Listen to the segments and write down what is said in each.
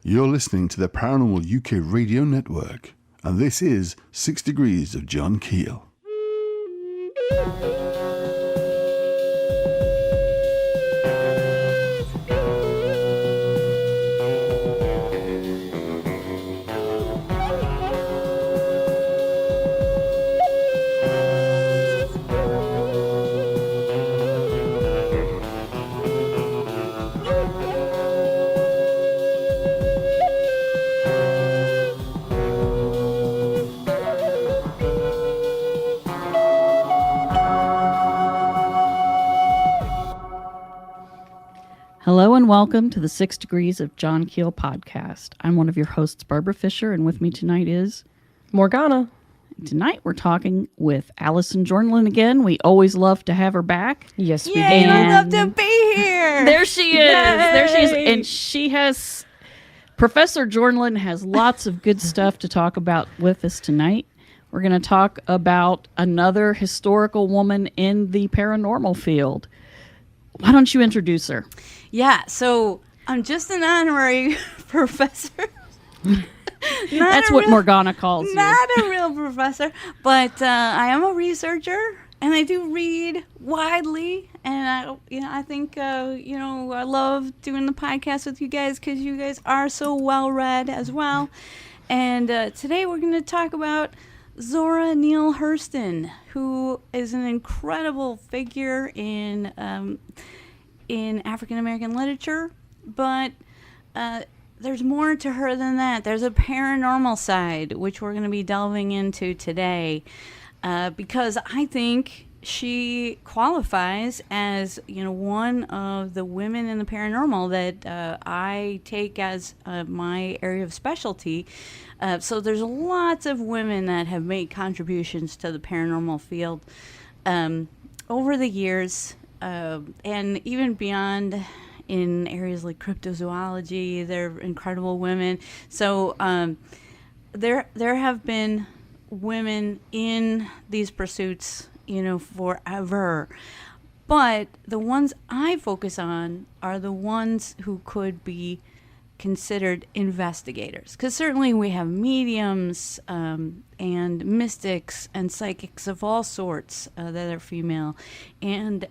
You're listening to the Paranormal UK Radio Network, and this is 6 Degrees of John Keel. Hello and welcome to the 6 Degrees of John Keel podcast. I'm one of your hosts, Barbara Fisher, and with me tonight is Morganna. Tonight we're talking with Allison Jornlin again. We always love to have her back. Yes, we do. I love to be here. There she is. Yay. There she is. And she has, Professor Jornlin has lots of good stuff to talk about with us tonight. We're going to talk about another historical woman in the paranormal field. Why don't you introduce her? Yeah, so I'm just an honorary professor. That's what Morganna calls you. Not a real professor, but I am a researcher, and I do read widely. And I think I love doing the podcast with you guys because you guys are so well read as well. And today we're going to talk about Zora Neale Hurston, who is an incredible figure in African American literature, but there's more to her than that. There's a paranormal side, which we're going to be delving into today, because I think she qualifies as one of the women in the paranormal that I take as my area of specialty. So there's lots of women that have made contributions to the paranormal field over the years, and even beyond in areas like cryptozoology. They're incredible women. So there have been women in these pursuits, forever. But the ones I focus on are the ones who could be considered investigators, because certainly we have mediums and mystics and psychics of all sorts that are female, and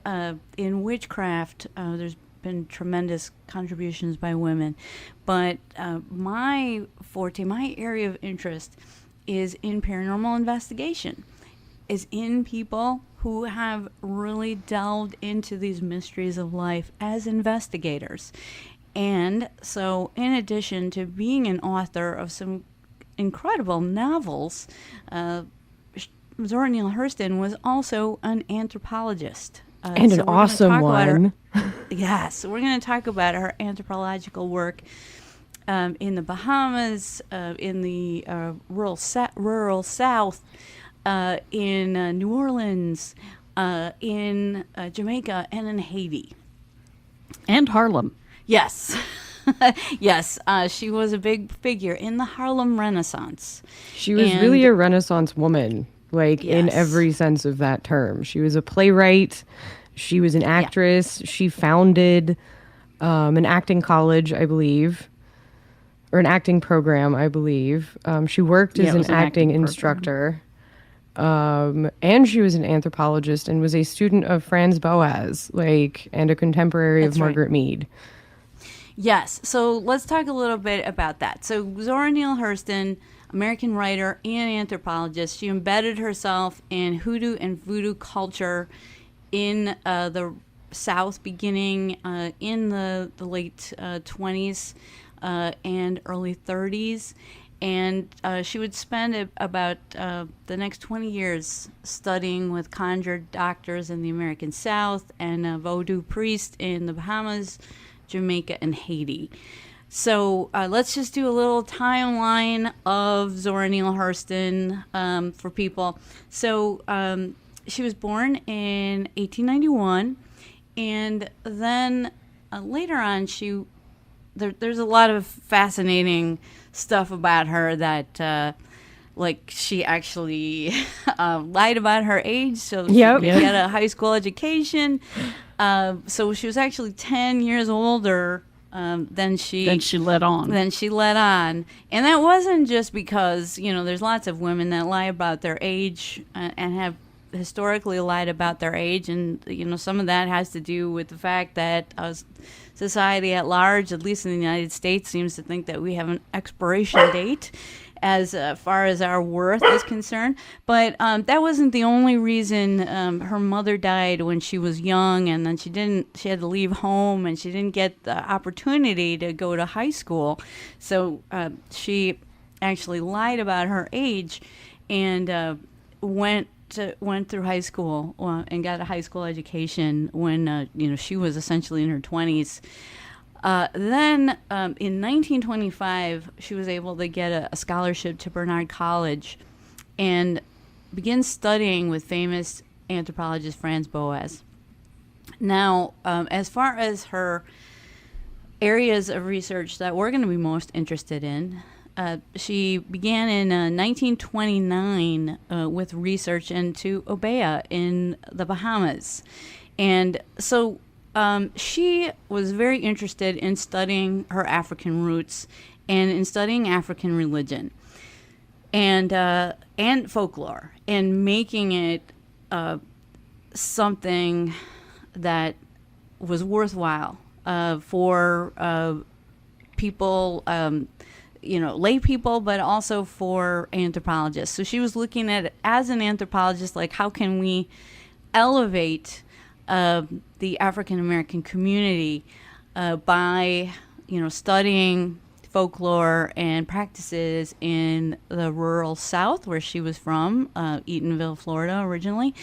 in witchcraft there's been tremendous contributions by women, but my forte, my area of interest is in paranormal investigation, is in people who have really delved into these mysteries of life as investigators. And so, in addition to being an author of some incredible novels, Zora Neale Hurston was also an anthropologist. And an awesome one. Yes, we're going to talk about her anthropological work in the Bahamas, in the rural South, in New Orleans, in Jamaica, and in Haiti. And Harlem. Yes. Yes, she was a big figure in the Harlem Renaissance. She was really a Renaissance woman, in every sense of that term. She was a playwright. She was an actress. Yeah. She founded an acting college, I believe, or an acting program, I believe. She worked as an acting instructor. And she was an anthropologist and was a student of Franz Boas, and a contemporary of Margaret Mead. Yes, so let's talk a little bit about that. So Zora Neale Hurston, American writer and anthropologist, she embedded herself in hoodoo and voodoo culture in the South, beginning in the late 20s and early 30s. And she would spend about the next 20 years studying with conjure doctors in the American South and a voodoo priest in the Bahamas, Jamaica, and Haiti. So let's just do a little timeline of Zora Neale Hurston for people. So she was born in 1891, and then later on, there's a lot of fascinating stuff about her that she actually lied about her age, so she had a high school education. So she was actually 10 years older then she let on. Then she let on. And that wasn't just because, there's lots of women that lie about their age and have historically lied about their age. And, some of that has to do with the fact that society at large, at least in the United States, seems to think that we have an expiration date as far as our worth is concerned. But that wasn't the only reason. Her mother died when she was young, and then she had to leave home, and she didn't get the opportunity to go to high school. So she actually lied about her age and went through high school and got a high school education when she was essentially in her 20s. Then in 1925, she was able to get a scholarship to Barnard College and begin studying with famous anthropologist Franz Boas. Now, as far as her areas of research that we're going to be most interested in, she began in 1929 with research into Obeah in the Bahamas. And so she was very interested in studying her African roots and in studying African religion and folklore and making it something that was worthwhile for people, lay people, but also for anthropologists. So she was looking at it as an anthropologist, like how can we elevate the African American community by studying folklore and practices in the rural South where she was from, Eatonville, Florida originally,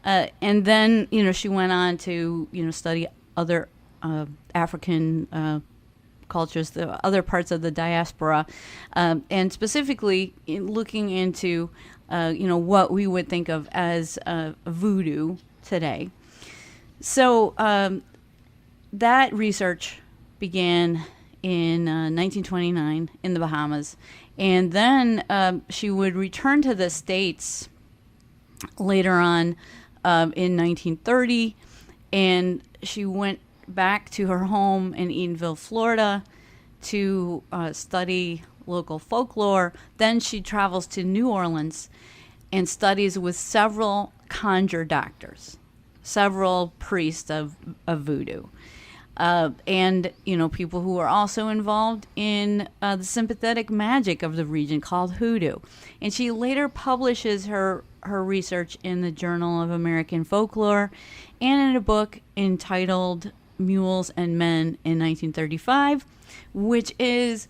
and then she went on to study other African cultures, the other parts of the diaspora, and specifically looking into what we would think of as voodoo today. So that research began in 1929 in the Bahamas, and then she would return to the States later on in 1930, and she went back to her home in Eatonville, Florida, to study local folklore. Then she travels to New Orleans and studies with several conjure doctors, several priests of voodoo, and people who are also involved in the sympathetic magic of the region called hoodoo. And she later publishes her research in the Journal of American Folklore and in a book entitled Mules and Men in 1935, which is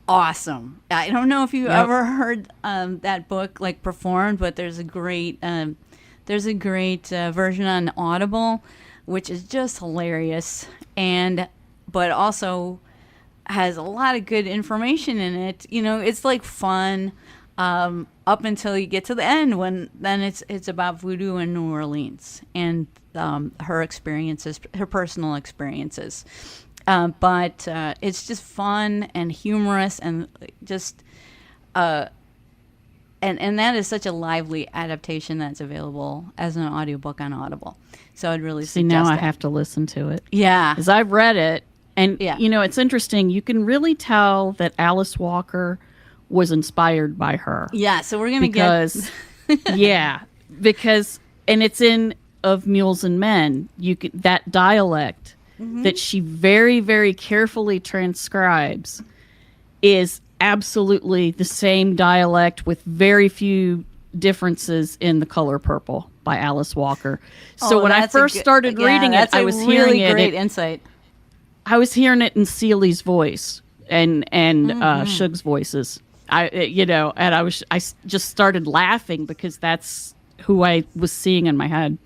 awesome. I don't know if you ever heard that book performed, but there's a great version on Audible, which is just hilarious, but also has a lot of good information in it. It's fun up until you get to the end, when then it's about voodoo in New Orleans and her experiences, her personal experiences. But it's just fun and humorous and just and that is such a lively adaptation that's available as an audiobook on Audible. So I'd really see now I it. have to listen to it. Yeah, because I've read it, and it's interesting. You can really tell that Alice Walker was inspired by her. Yeah, so we're gonna because and it's in Of Mules and Men. That dialect that she very, very carefully transcribes is absolutely the same dialect with very few differences in The Color Purple by Alice Walker. So when I first started reading it, I was hearing it. Great insight. I was hearing it in Seeley's voice and Shug's voices. And I just started laughing because that's who I was seeing in my head.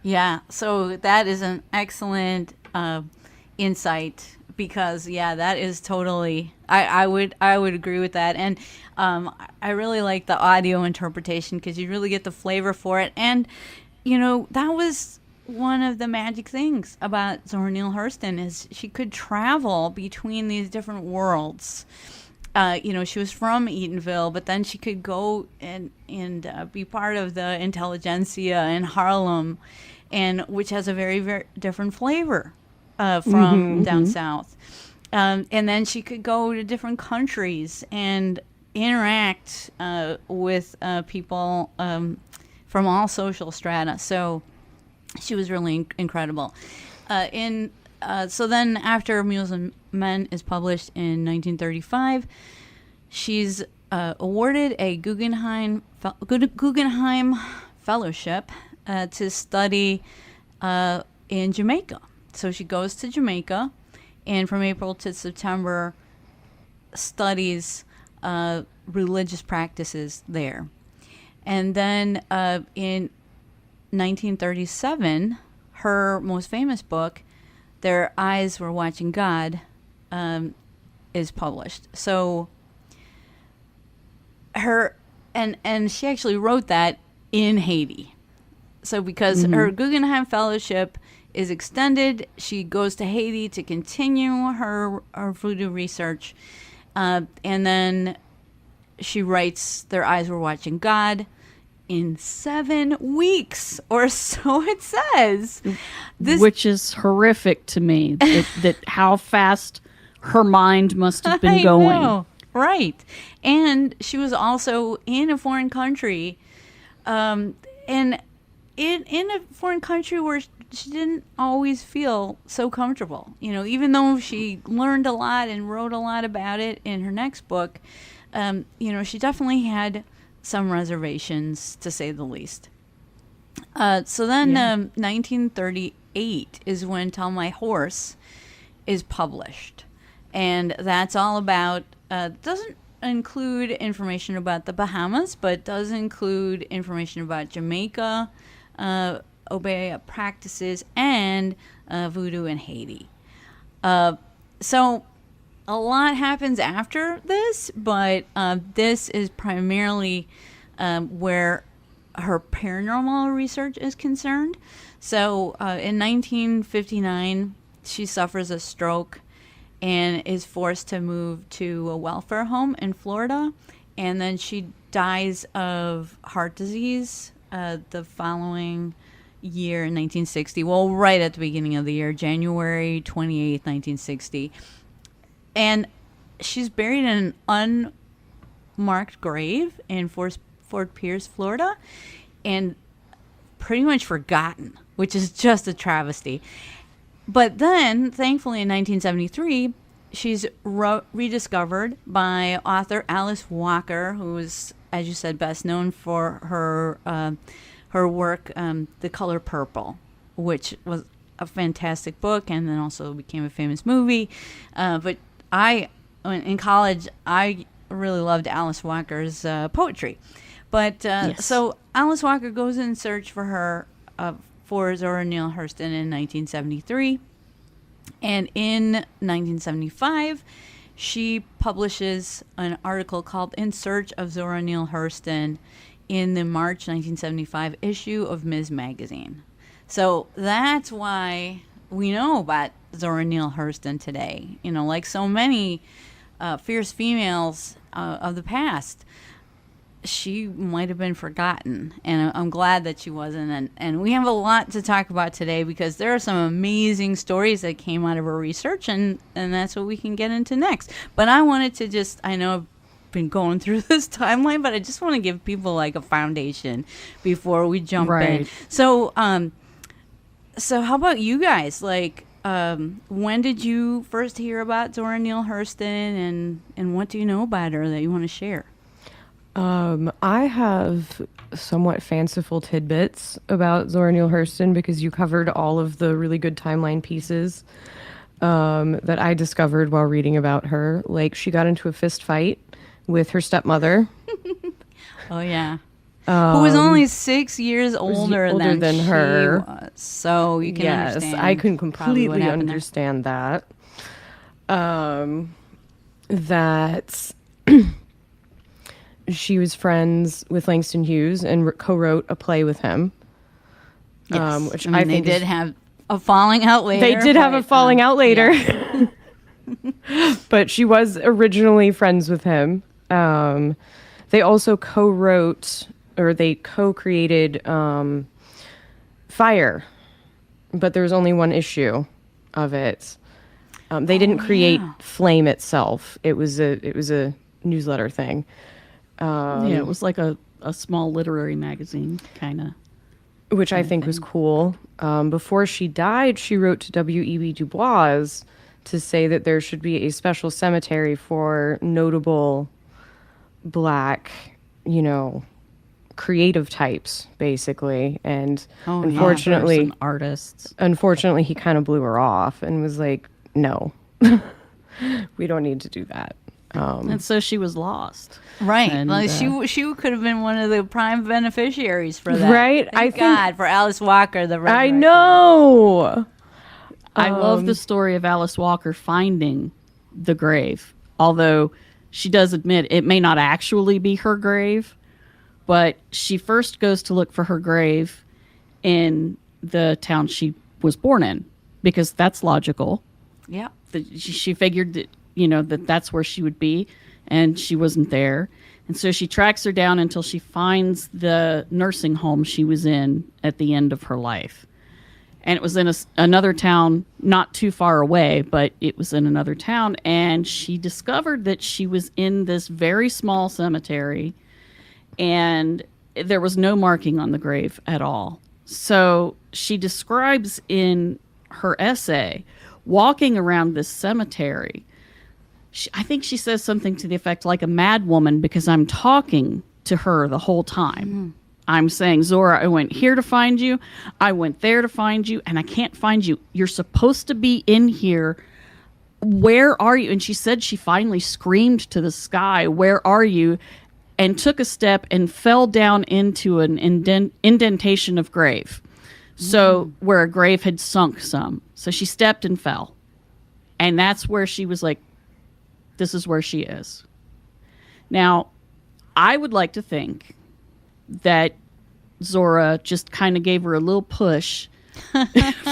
Yeah, so that is an excellent insight, because that is totally I would agree with that. And I really like the audio interpretation because you really get the flavor for it. And that was one of the magic things about Zora Neale Hurston, is she could travel between these different worlds. She was from Eatonville, but then she could go and be part of the intelligentsia in Harlem, and which has a very, very different flavor from down south. And then she could go to different countries and interact with people from all social strata. So she was really incredible. So then after Mules and Men is published in 1935, she's awarded a Guggenheim Fellowship to study in Jamaica. So she goes to Jamaica, and from April to September studies religious practices there. And then in 1937, her most famous book, Their Eyes Were Watching God, is published. So her and she actually wrote that in Haiti. So because her Guggenheim Fellowship is extended, she goes to Haiti to continue her voodoo research, and then she writes Their Eyes Were Watching God in 7 weeks, or so it says. Which is horrific to me, that how fast her mind must have been going. I know. Right. And she was also in a foreign country, and in a foreign country where she didn't always feel so comfortable. You know, even though she learned a lot and wrote a lot about it in her next book, you know, she definitely had some reservations, to say the least. So then 1938 is when Tell My Horse is published. And that's all about, doesn't include information about the Bahamas, but does include information about Jamaica, Obeah practices, and voodoo in Haiti. So a lot happens after this, but this is primarily where her paranormal research is concerned. So in 1959, she suffers a stroke and is forced to move to a welfare home in Florida. And then she dies of heart disease the following year in 1960. Well, right at the beginning of the year, January 28th, 1960. And she's buried in an unmarked grave in Fort Pierce, Florida, and pretty much forgotten, which is just a travesty. But then, thankfully, in 1973, she's rediscovered by author Alice Walker, who is, as you said, best known for her work, The Color Purple, which was a fantastic book, and then also became a famous movie. But in college, I really loved Alice Walker's poetry. But so Alice Walker goes in search for her, for Zora Neale Hurston in 1973. And in 1975, she publishes an article called In Search of Zora Neale Hurston in the March 1975 issue of Ms. Magazine. So that's why we know about Zora Neale Hurston today. You know, like so many fierce females of the past, she might have been forgotten, and I'm glad that she wasn't. And we have a lot to talk about today because there are some amazing stories that came out of her research, and that's what we can get into next. But I wanted to I know I've been going through this timeline, but I just want to give people like a foundation before we jump in. So, so how about you guys? Like, when did you first hear about Zora Neale Hurston, and what do you know about her that you want to share? I have somewhat fanciful tidbits about Zora Neale Hurston because you covered all of the really good timeline pieces that I discovered while reading about her. Like, she got into a fist fight with her stepmother. Oh, yeah. Who was only 6 years older than her. She was. So you can understand. Yes, I can completely understand that. That she was friends with Langston Hughes and co-wrote a play with him. Yes. Which I think they did have a falling out later. They did have a falling out later. Yeah. But she was originally friends with him. They also co-wrote, or they co-created Fire, but there was only one issue. of it. They didn't create Flame itself. It was a newsletter thing. Yeah, it was like a small literary magazine, kind of. Which I think was cool. Before she died, she wrote to W.E.B. Du Bois to say that there should be a special cemetery for notable Black, creative types, basically. And unfortunately, and artists. Unfortunately, he kind of blew her off and was like, "No, we don't need to do that." And so she was lost. Right. And, well, she could have been one of the prime beneficiaries for that. Right. Thank God for Alice Walker, the I know. I love the story of Alice Walker finding the grave, although she does admit it may not actually be her grave, but she first goes to look for her grave in the town she was born in, because that's logical. Yeah. She figured that, that's where she would be, and she wasn't there. And so she tracks her down until she finds the nursing home she was in at the end of her life. And it was in another town, not too far away, but it was in another town. And she discovered that she was in this very small cemetery, and there was no marking on the grave at all. So she describes in her essay walking around this cemetery. I think she says something to the effect like a mad woman, because I'm talking to her the whole time. Mm-hmm. I'm saying, Zora, I went here to find you. I went there to find you, and I can't find you. You're supposed to be in here. Where are you? And she said she finally screamed to the sky, where are you? And took a step and fell down into an indentation of grave. So where a grave had sunk some. So she stepped and fell. And that's where she was like, this is where she is. Now, I would like to think that Zora just kind of gave her a little push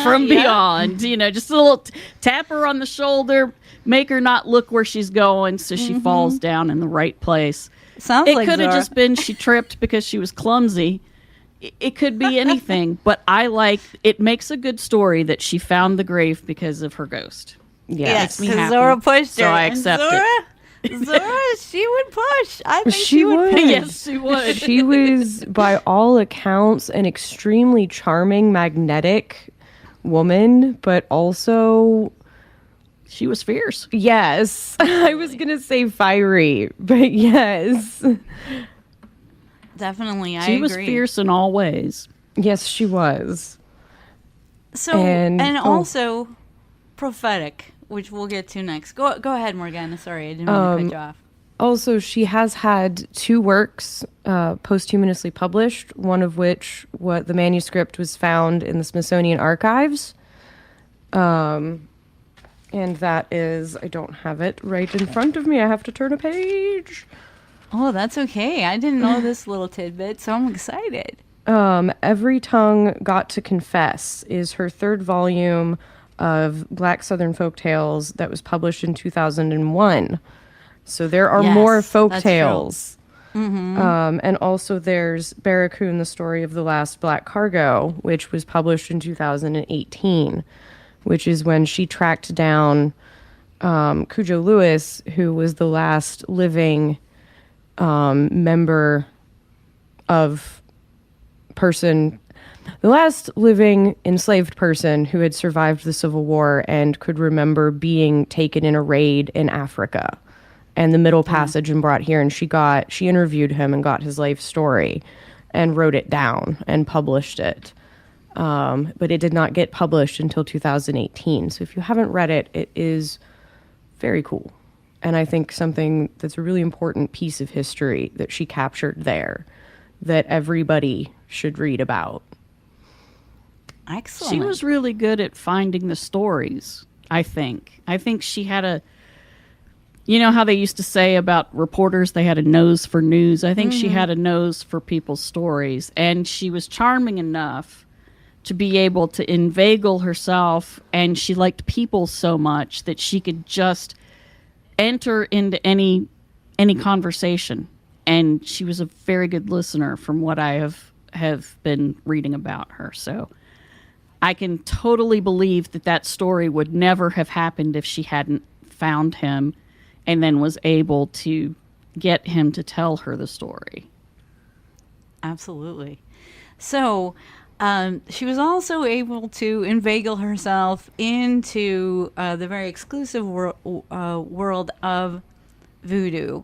from beyond, just a little tap her on the shoulder, make her not look where she's going, so she falls down in the right place. Sounds it like could have Zora. just been she tripped because she was clumsy. It could be anything, but it makes a good story that she found the grave because of her ghost. Yes, makes me happy. Zora pushed her. So I accept it. Zora, she would push. I think She would. push. Yes, she would. She was, by all accounts, an extremely charming, magnetic woman, but also, She was fierce. yes, I was going to say fiery, but yes. Definitely, I She agree. was fierce in all ways. Yes, she was. So, And- also prophetic, which we'll get to next. Go ahead, Morgana. Sorry, I didn't want to cut you off. Also, she has had 2 works posthumously published, one of which, the manuscript was found in the Smithsonian Archives. And that is, I don't have it right in front of me. I have to turn a page. Oh, that's okay. I didn't know this little tidbit, so I'm excited. Every Tongue Got to Confess is her 3rd volume of Black Southern Folktales that was published in 2001. So there are Yes, more folk that's tales. And also there's Barracoon, the Story of the Last Black Cargo, which was published in 2018, which is when she tracked down Cujo Lewis, who was the last living member of the last living enslaved person who had survived the Civil War and could remember being taken in a raid in Africa and the Middle Passage and brought here. And she interviewed him and got his life story and wrote it down and published it. But it did not get published until 2018. So if you haven't read it, it is very cool. And I think something that's a really important piece of history that she captured there that everybody should read about. Excellent. She was really good at finding the stories, I think. I think she had you know how they used to say about reporters, they had a nose for news? I think she had a nose for people's stories. And she was charming enough to be able to inveigle herself, and she liked people so much that she could just enter into any conversation. And she was a very good listener from what I have been reading about her. So I can totally believe that story would never have happened if she hadn't found him and then was able to get him to tell her the story. Absolutely. So she was also able to inveigle herself into the very exclusive world of voodoo.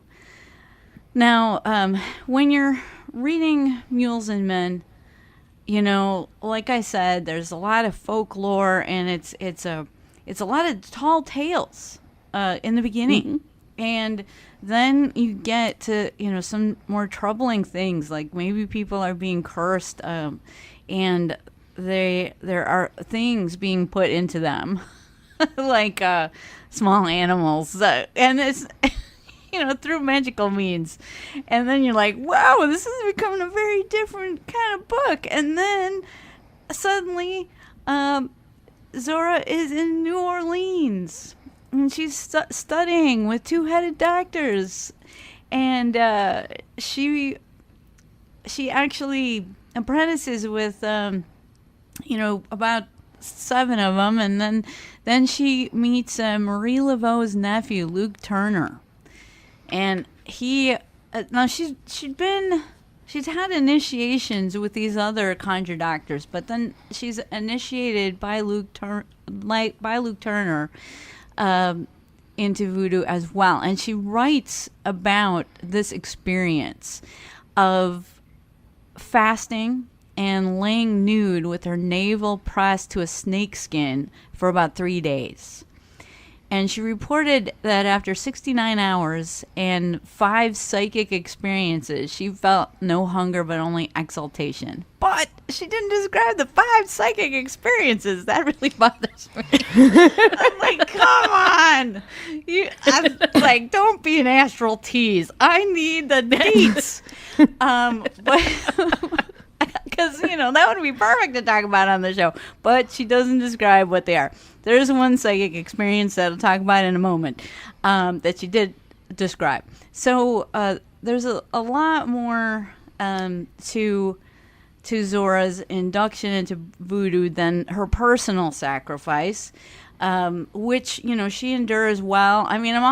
Now, when you're reading Mules and Men, you know, like I said, there's a lot of folklore, and it's a lot of tall tales in the beginning. Mm-hmm. And then you get to, you know, some more troubling things, like maybe people are being cursed, and there are things being put into them, like small animals, and it's, you know, through magical means. And then you're like, wow, this is becoming a very different kind of book. And then suddenly Zora is in New Orleans. And she's studying with two-headed doctors, and she actually apprentices with you know, about 7 of them, and then she meets Marie Laveau's nephew, Luke Turner, and he now she's had initiations with these other conjure doctors, but then she's initiated by Luke Turner. Into voodoo as well. And she writes about this experience of fasting and laying nude with her navel pressed to a snakeskin for about 3 days. And she reported that after 69 hours and 5 psychic experiences, she felt no hunger but only exaltation. But she didn't describe the 5 psychic experiences. That really bothers me. I'm like, come on. I'm like, don't be an astral tease. I need the dates. But because, you know, that would be perfect to talk about on the show. But she doesn't describe what they are. There's one psychic experience that I'll talk about in a moment that she did describe. So there's a lot more to Zora's induction into voodoo than her personal sacrifice, which, you know, she endures well. I mean, I'm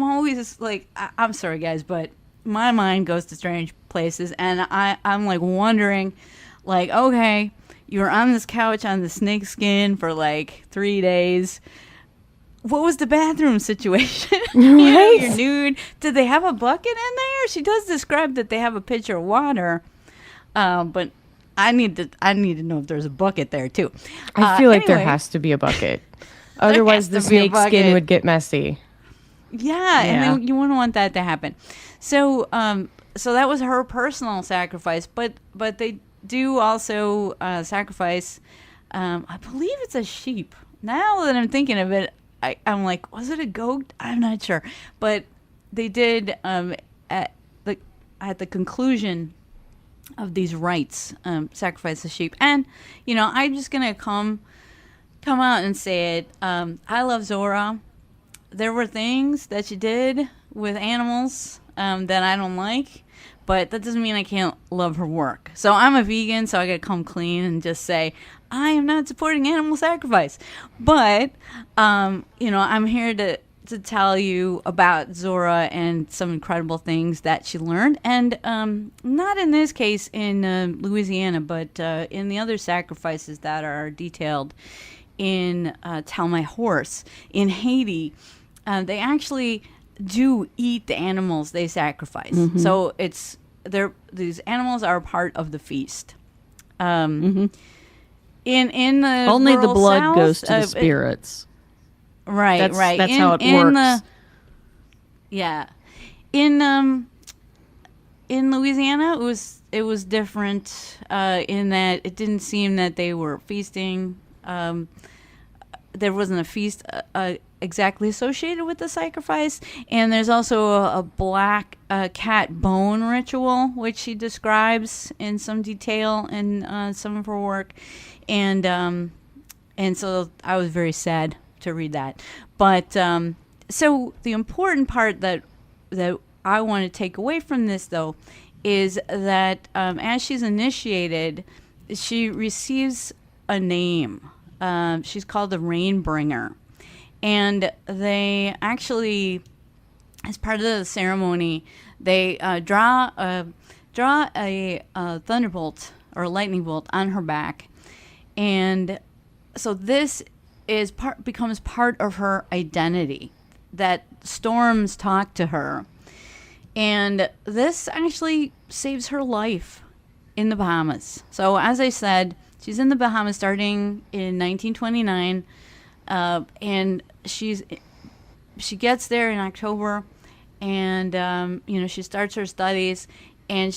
always like, I'm sorry, guys, but my mind goes to strange places, and I'm like wondering, like, okay, you were on this couch on the snakeskin for like 3 days. What was the bathroom situation? Right. You know, you're nude. Did they have a bucket in there? She does describe that they have a pitcher of water, but I need to know if there's a bucket there too. I feel like there anyway. has to be a bucket. Otherwise, the snake skin would get messy. Yeah, and then you wouldn't want that to happen. So, so that was her personal sacrifice, but they do also sacrifice. I believe it's a sheep. Now that I'm thinking of it, I'm like, was it a goat? I'm not sure, but they did at the conclusion of these rites sacrifice a sheep. And you know, I'm just gonna come out and say it. I love Zora. There were things that she did with animals that I don't like, but that doesn't mean I can't love her work. So I'm a vegan, so I gotta come clean and just say I am not supporting animal sacrifice. But you know, I'm here to tell you about Zora and some incredible things that she learned, and not in this case in Louisiana, but in the other sacrifices that are detailed in Tell My Horse in Haiti. They actually do eat the animals they sacrifice. Mm-hmm. So these animals are part of the feast. In the only the blood South, goes to the spirits. Right. That's how it works. In Louisiana, it was different in that it didn't seem that they were feasting. There wasn't a feast exactly associated with the sacrifice, and there's also a black cat bone ritual, which she describes in some detail in some of her work, and so I was very sad to read that. But so the important part that I want to take away from this, though, is that as she's initiated, she receives a name. She's called the Rainbringer. And they actually, as part of the ceremony, they draw a thunderbolt or a lightning bolt on her back. And so this becomes part of her identity, that storms talk to her. And this actually saves her life in the Bahamas. So as I said, she's in the Bahamas starting in 1929, and she gets there in October, and she starts her studies, and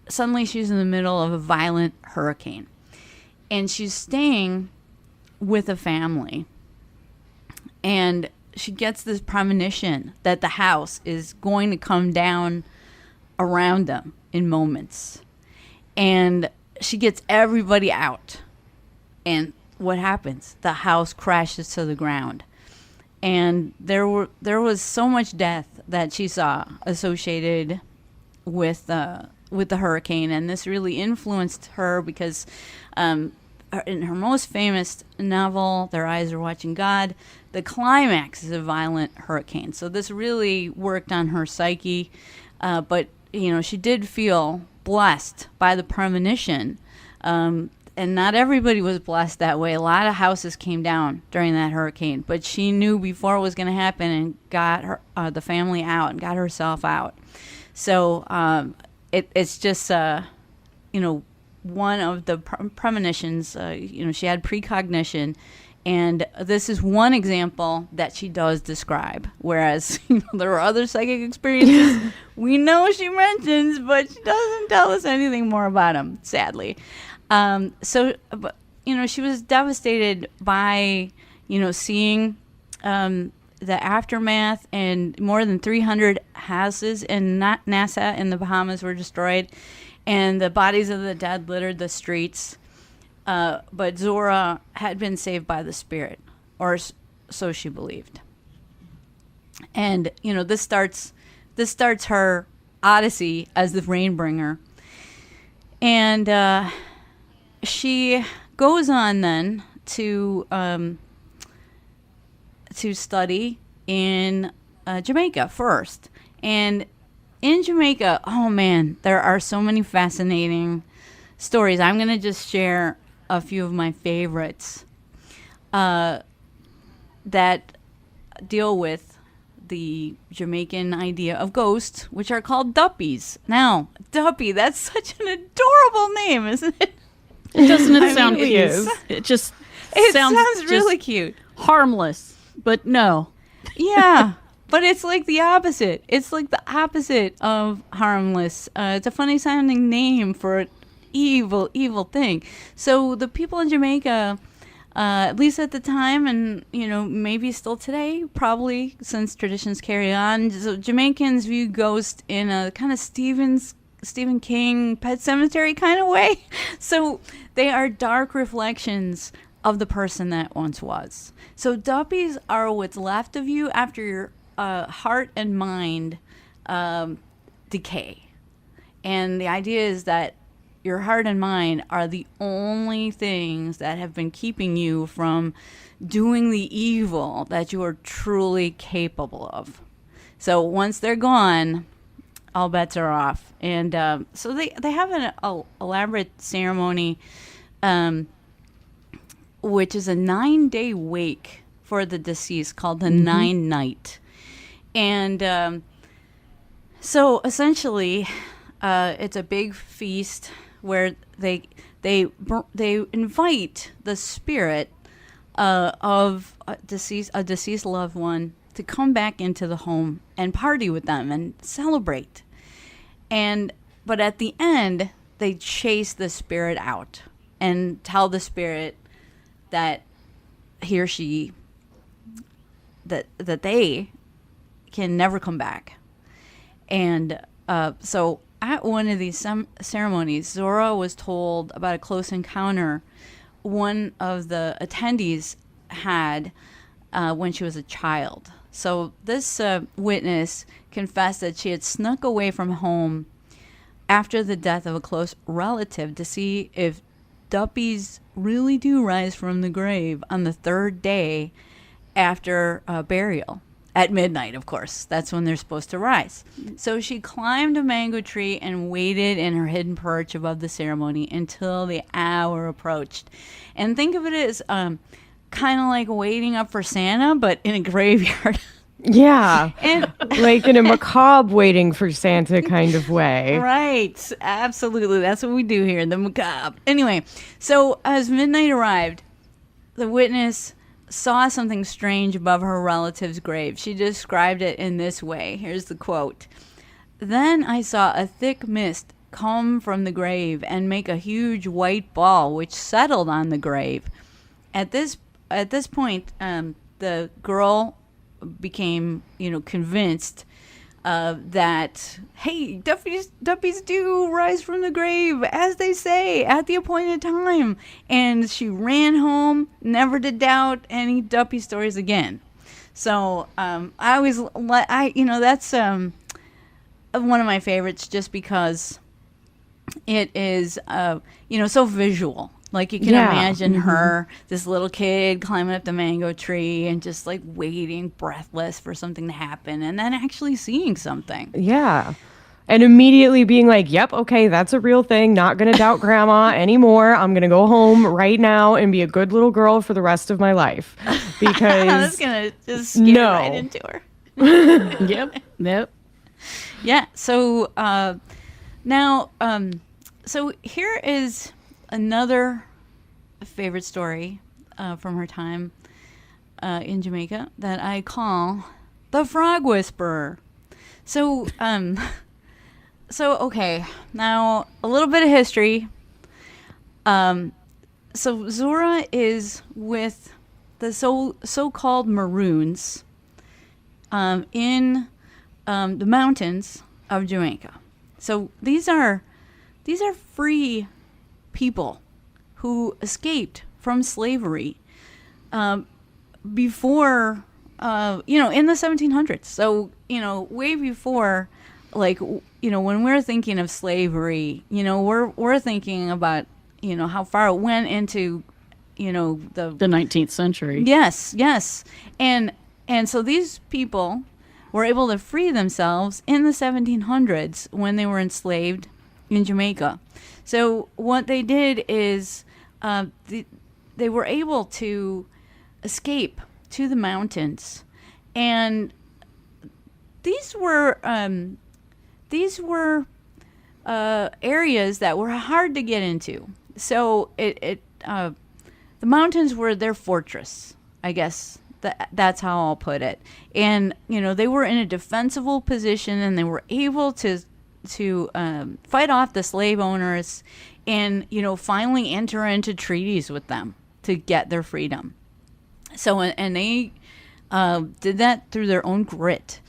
suddenly she's in the middle of a violent hurricane, and she's staying with a family, and she gets this premonition that the house is going to come down around them in moments, and she gets everybody out, and what happens? The house crashes to the ground, and there was so much death that she saw associated with the hurricane, and this really influenced her because in her most famous novel, Their Eyes Are Watching God, the climax is a violent hurricane. So this really worked on her psyche, but she did feel blessed by the premonition. And not everybody was blessed that way. A lot of houses came down during that hurricane, but she knew before it was going to happen and got the family out and got herself out. So it's just one of the premonitions. She had precognition, and this is one example that she does describe. Whereas there are other psychic experiences we know she mentions, but she doesn't tell us anything more about them, sadly. But she was devastated by, seeing the aftermath, and more than 300 houses in Nassau in the Bahamas were destroyed, and the bodies of the dead littered the streets. But Zora had been saved by the spirit, or so she believed. And, this starts her odyssey as the Rainbringer. And, she goes on then to study in Jamaica first. And in Jamaica, oh man, there are so many fascinating stories. I'm going to just share a few of my favorites that deal with the Jamaican idea of ghosts, which are called duppies. Now, duppy, that's such an adorable name, isn't it? Doesn't it sound it cute? is. It just It sounds really just cute. harmless, but no. Yeah, but it's like the opposite. It's like the opposite of harmless. It's a funny sounding name for an evil, evil thing. So the people in Jamaica, at least at the time, and maybe still today, probably since traditions carry on, so Jamaicans view ghosts in a kind of Stephen King Pet Sematary kind of way. So they are dark reflections of the person that once was. So duppies are what's left of you after your heart and mind decay. And the idea is that your heart and mind are the only things that have been keeping you from doing the evil that you are truly capable of. So once they're gone, all bets are off. And so they have an elaborate ceremony, which is a 9-day wake for the deceased called the 9-night. And so essentially, it's a big feast where they invite the spirit of a deceased loved one to come back into the home and party with them and celebrate. But at the end, they chase the spirit out and tell the spirit that he or she, that they can never come back. And so at one of these ceremonies, Zora was told about a close encounter one of the attendees had when she was a child. So this witness confessed that she had snuck away from home after the death of a close relative to see if Duppies really do rise from the grave on the third day after burial. At midnight, of course. That's when they're supposed to rise. So she climbed a mango tree and waited in her hidden perch above the ceremony until the hour approached. And think of it as kind of like waiting up for Santa, but in a graveyard. Yeah. And Like in a macabre waiting for Santa kind of way. right, absolutely. That's what we do here, the macabre. Anyway, so as midnight arrived, the witness saw something strange above her relative's grave. She described it in this way. Here's the quote. Then I saw a thick mist come from the grave and make a huge white ball which settled on the grave. At this point, the girl became, convinced that, hey, Duppies do rise from the grave, as they say, at the appointed time. And she ran home, never to doubt any Duppy stories again. So I always, that's one of my favorites just because it is, so visual. Like you can imagine her, this little kid climbing up the mango tree and just like waiting breathless for something to happen and then actually seeing something. Yeah. And immediately being like, yep, okay, that's a real thing. Not going to doubt grandma anymore. I'm going to go home right now and be a good little girl for the rest of my life. Because That's going to just scare right into her. Yep. Yeah. So now, so here is another favorite story from her time in Jamaica that I call the Frog Whisperer. So, okay, now a little bit of history. So Zora is with the so-called Maroons in the mountains of Jamaica. So these are free people who escaped from slavery before, in the 1700s. So, way before, like, when we're thinking of slavery, we're thinking about, how far it went into, the 19th century. Yes. And so these people were able to free themselves in the 1700s when they were enslaved in Jamaica. So what they did is they were able to escape to the mountains, and these were areas that were hard to get into. So the mountains were their fortress, I guess. That's how I'll put it. And they were in a defensible position, and they were able to fight off the slave owners and, finally enter into treaties with them to get their freedom. So, and they did that through their own grit.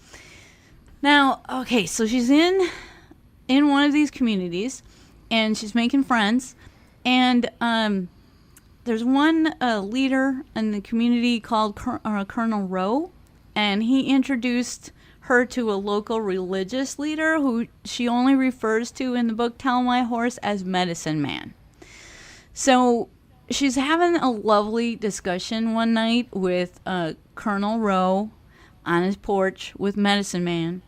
Now, okay, so she's in one of these communities, and she's making friends, and there's one leader in the community called Colonel Rowe, and he introduced her to a local religious leader who she only refers to in the book Tell My Horse as Medicine Man. So she's having a lovely discussion one night with Colonel Rowe on his porch with Medicine Man,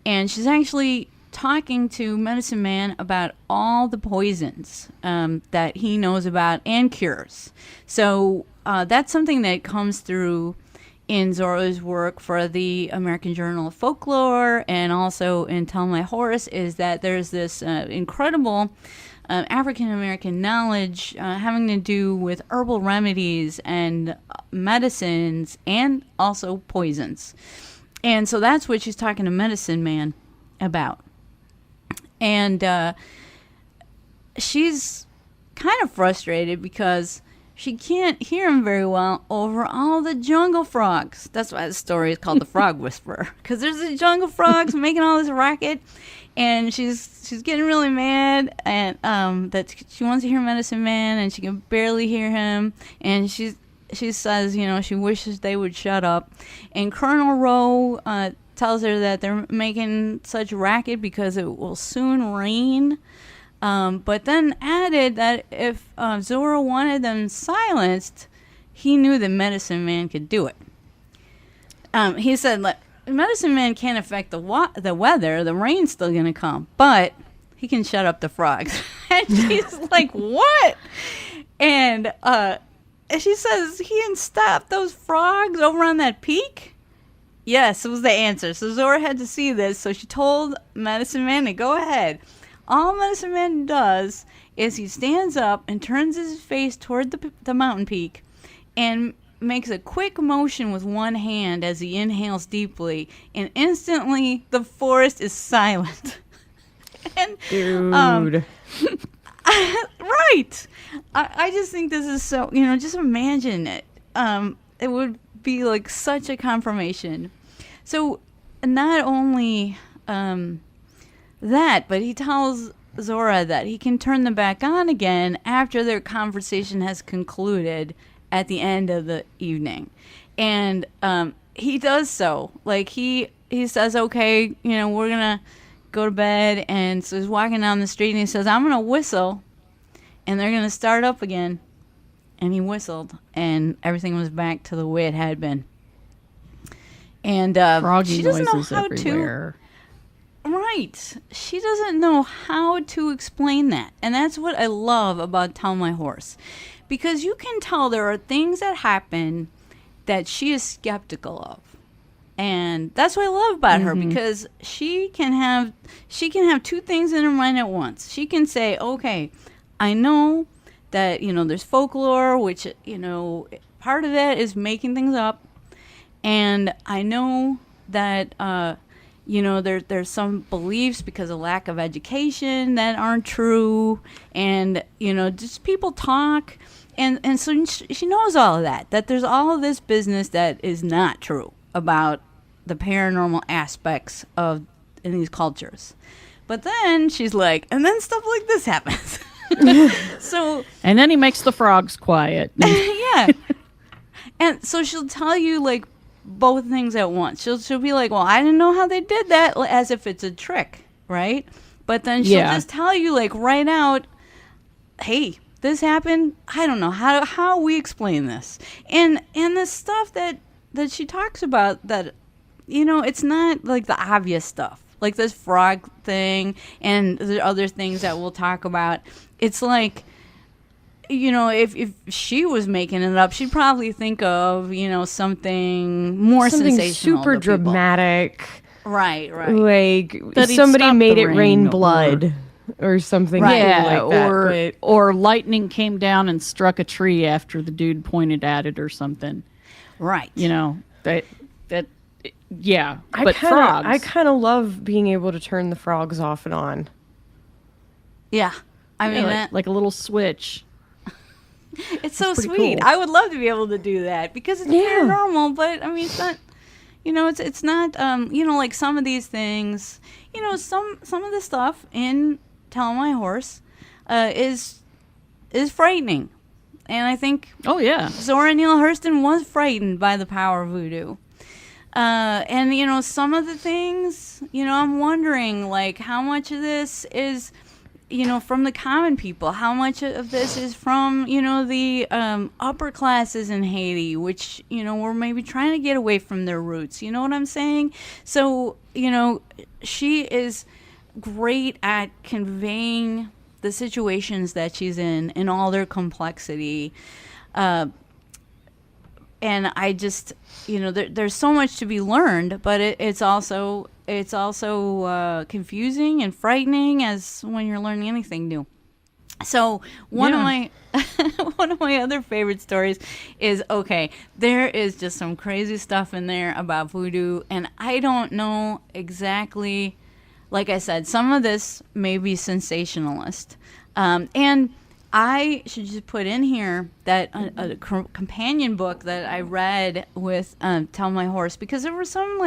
and she's actually talking to Medicine Man about all the poisons that he knows about and cures. So that's something that comes through in Zora's work for the American Journal of Folklore, and also in Tell My Horse, is that there's this incredible African-American knowledge having to do with herbal remedies and medicines and also poisons. And so that's what she's talking to Medicine Man about. And she's kind of frustrated because she can't hear him very well over all the jungle frogs. That's why the story is called The Frog Whisperer, because there's the jungle frogs making all this racket, and she's getting really mad and that she wants to hear Medicine Man, and she can barely hear him, and she says, she wishes they would shut up. And Colonel Rowe tells her that they're making such racket because it will soon rain But then added that if Zora wanted them silenced, he knew the medicine man could do it. He said, like, medicine man can't affect the weather. The rain's still going to come, but he can shut up the frogs. And she's like, what? And she says, he can stop those frogs over on that peak? Yes, was the answer. So Zora had to see this, so she told medicine man to go ahead. All medicine man does is he stands up and turns his face toward the mountain peak and makes a quick motion with one hand as he inhales deeply, and instantly the forest is silent. And, Dude. right. I just think this is so, just imagine it. It would be like such a confirmation. So not only that, but he tells Zora that he can turn them back on again after their conversation has concluded at the end of the evening. And he does so. Like, he says, okay, we're going to go to bed. And so he's walking down the street and he says, I'm going to whistle and they're going to start up again. And he whistled and everything was back to the way it had been. And Froggy she doesn't know noises how everywhere. Right. She doesn't know how to explain that. And that's what I love about Tell My Horse. Because you can tell there are things that happen that she is skeptical of. And that's what I love about her, because she can have two things in her mind at once. She can say, okay, I know that, there's folklore, which, part of that is making things up. And I know that, there's some beliefs because of lack of education that aren't true. And, just people talk. And so she knows all of that there's all of this business that is not true about the paranormal aspects in these cultures. But then she's like, and then stuff like this happens. So, and then he makes the frogs quiet. yeah. And so she'll tell you, like, both things at once. She'll be like, well, I didn't know how they did that, as if it's a trick, right? But then she'll just tell you, like, right out, hey, this happened. I don't know how we explain this. And the stuff that she talks about that, it's not like the obvious stuff, like this frog thing and the other things that we'll talk about. It's like, if she was making it up, she'd probably think of, something more sensational. Super dramatic. Right. Like That he'd somebody stop made the it rain rain blood or something. Right. Yeah, like that, or lightning came down and struck a tree after the dude pointed at it or something. Right. Yeah. I But frogs. I kind of love being able to turn the frogs off and on. Yeah. I mean, like a little switch. it's so pretty sweet. cool. I would love to be able to do that because it's paranormal, but I mean, it's not, it's not, like some of these things, some of the stuff in Tell My Horse is frightening. And I think Oh yeah. Zora Neale Hurston was frightened by the power of voodoo. And, some of the things, I'm wondering, like, how much of this is, from the common people? How much of this is from, the upper classes in Haiti, which, were maybe trying to get away from their roots? You know what I'm saying? So, she is great at conveying the situations that she's in all their complexity. And I just, there's so much to be learned, but it's also confusing and frightening as when you're learning anything new. So one of my other favorite stories is, okay, there is just some crazy stuff in there about voodoo, and I don't know exactly. Like I said, some of this may be sensationalist, and I should just put in here that a companion book that I read with Tell My Horse, because there were some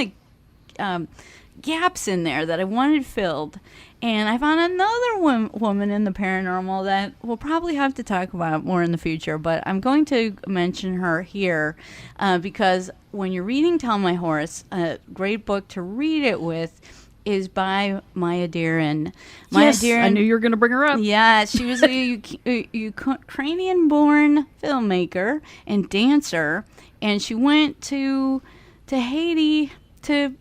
gaps in there that I wanted filled, and I found another woman in the paranormal that we'll probably have to talk about more in the future, but I'm going to mention her here because when you're reading Tell My Horse, a great book to read it with is by Maya Deren. Yes, I knew you were going to bring her up. Yeah, she was a Ukrainian-born filmmaker and dancer, and she went to Haiti to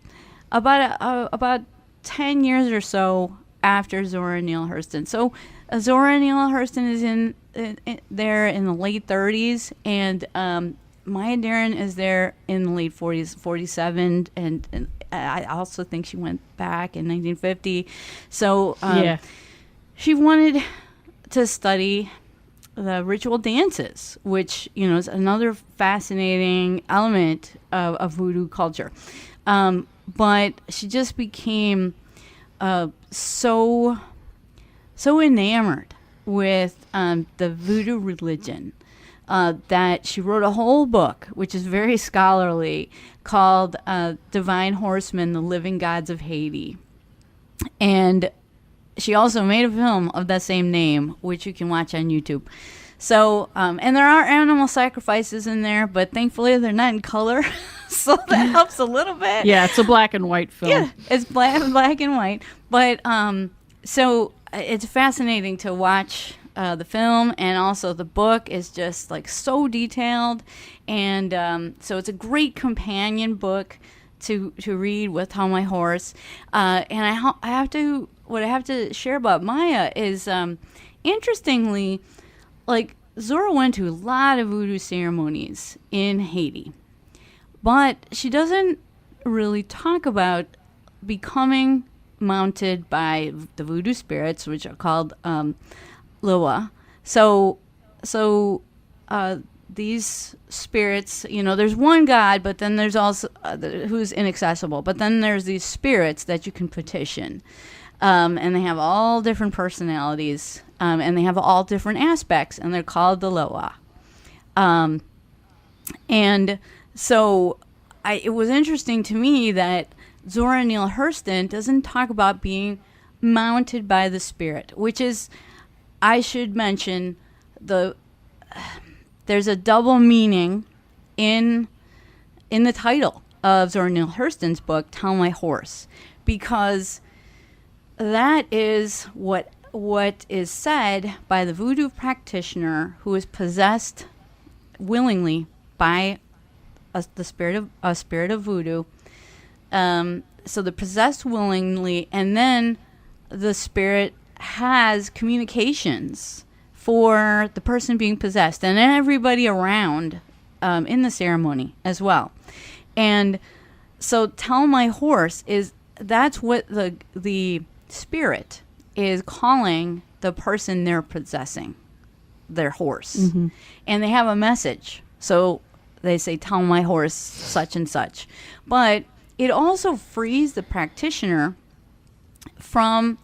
about 10 years or so after Zora Neale Hurston. So Zora Neale Hurston is in there in the late 30s, and Maya Deren is there in the late 40s, 47, and I also think she went back in 1950. So she wanted to study the ritual dances, which, you know, is another fascinating element of voodoo culture. But she just became so enamored with the voodoo religion that she wrote a whole book, which is very scholarly, called Divine Horsemen, The Living Gods of Haiti. And she also made a film of that same name, which you can watch on YouTube. So, and there are animal sacrifices in there, but thankfully they're not in color, so that helps a little bit. Yeah, it's a black and white film. Yeah, it's black and white. But so it's fascinating to watch the film, and also the book is just like so detailed, and so it's a great companion book to read with How My Horse. And what I have to share about Maya is, interestingly, like Zora went to a lot of voodoo ceremonies in Haiti, but she doesn't really talk about becoming mounted by the voodoo spirits, which are called Loa. So these spirits, you know, there's one god, but then there's also who's inaccessible. But then there's these spirits that you can petition, and they have all different personalities, and they have all different aspects, and they're called the Loa. And so it was interesting to me that Zora Neale Hurston doesn't talk about being mounted by the spirit, which is, I should mention, there's a double meaning in the title of Zora Neale Hurston's book, Tell My Horse, because that is what is said by the voodoo practitioner who is possessed willingly by a spirit of voodoo. So the possessed willingly, and then the spirit has communications for the person being possessed and everybody around in the ceremony as well. And so Tell My Horse that's what the spirit is calling the person they're possessing, their horse. Mm-hmm. And they have a message. So they say, tell my horse such and such. But it also frees the practitioner from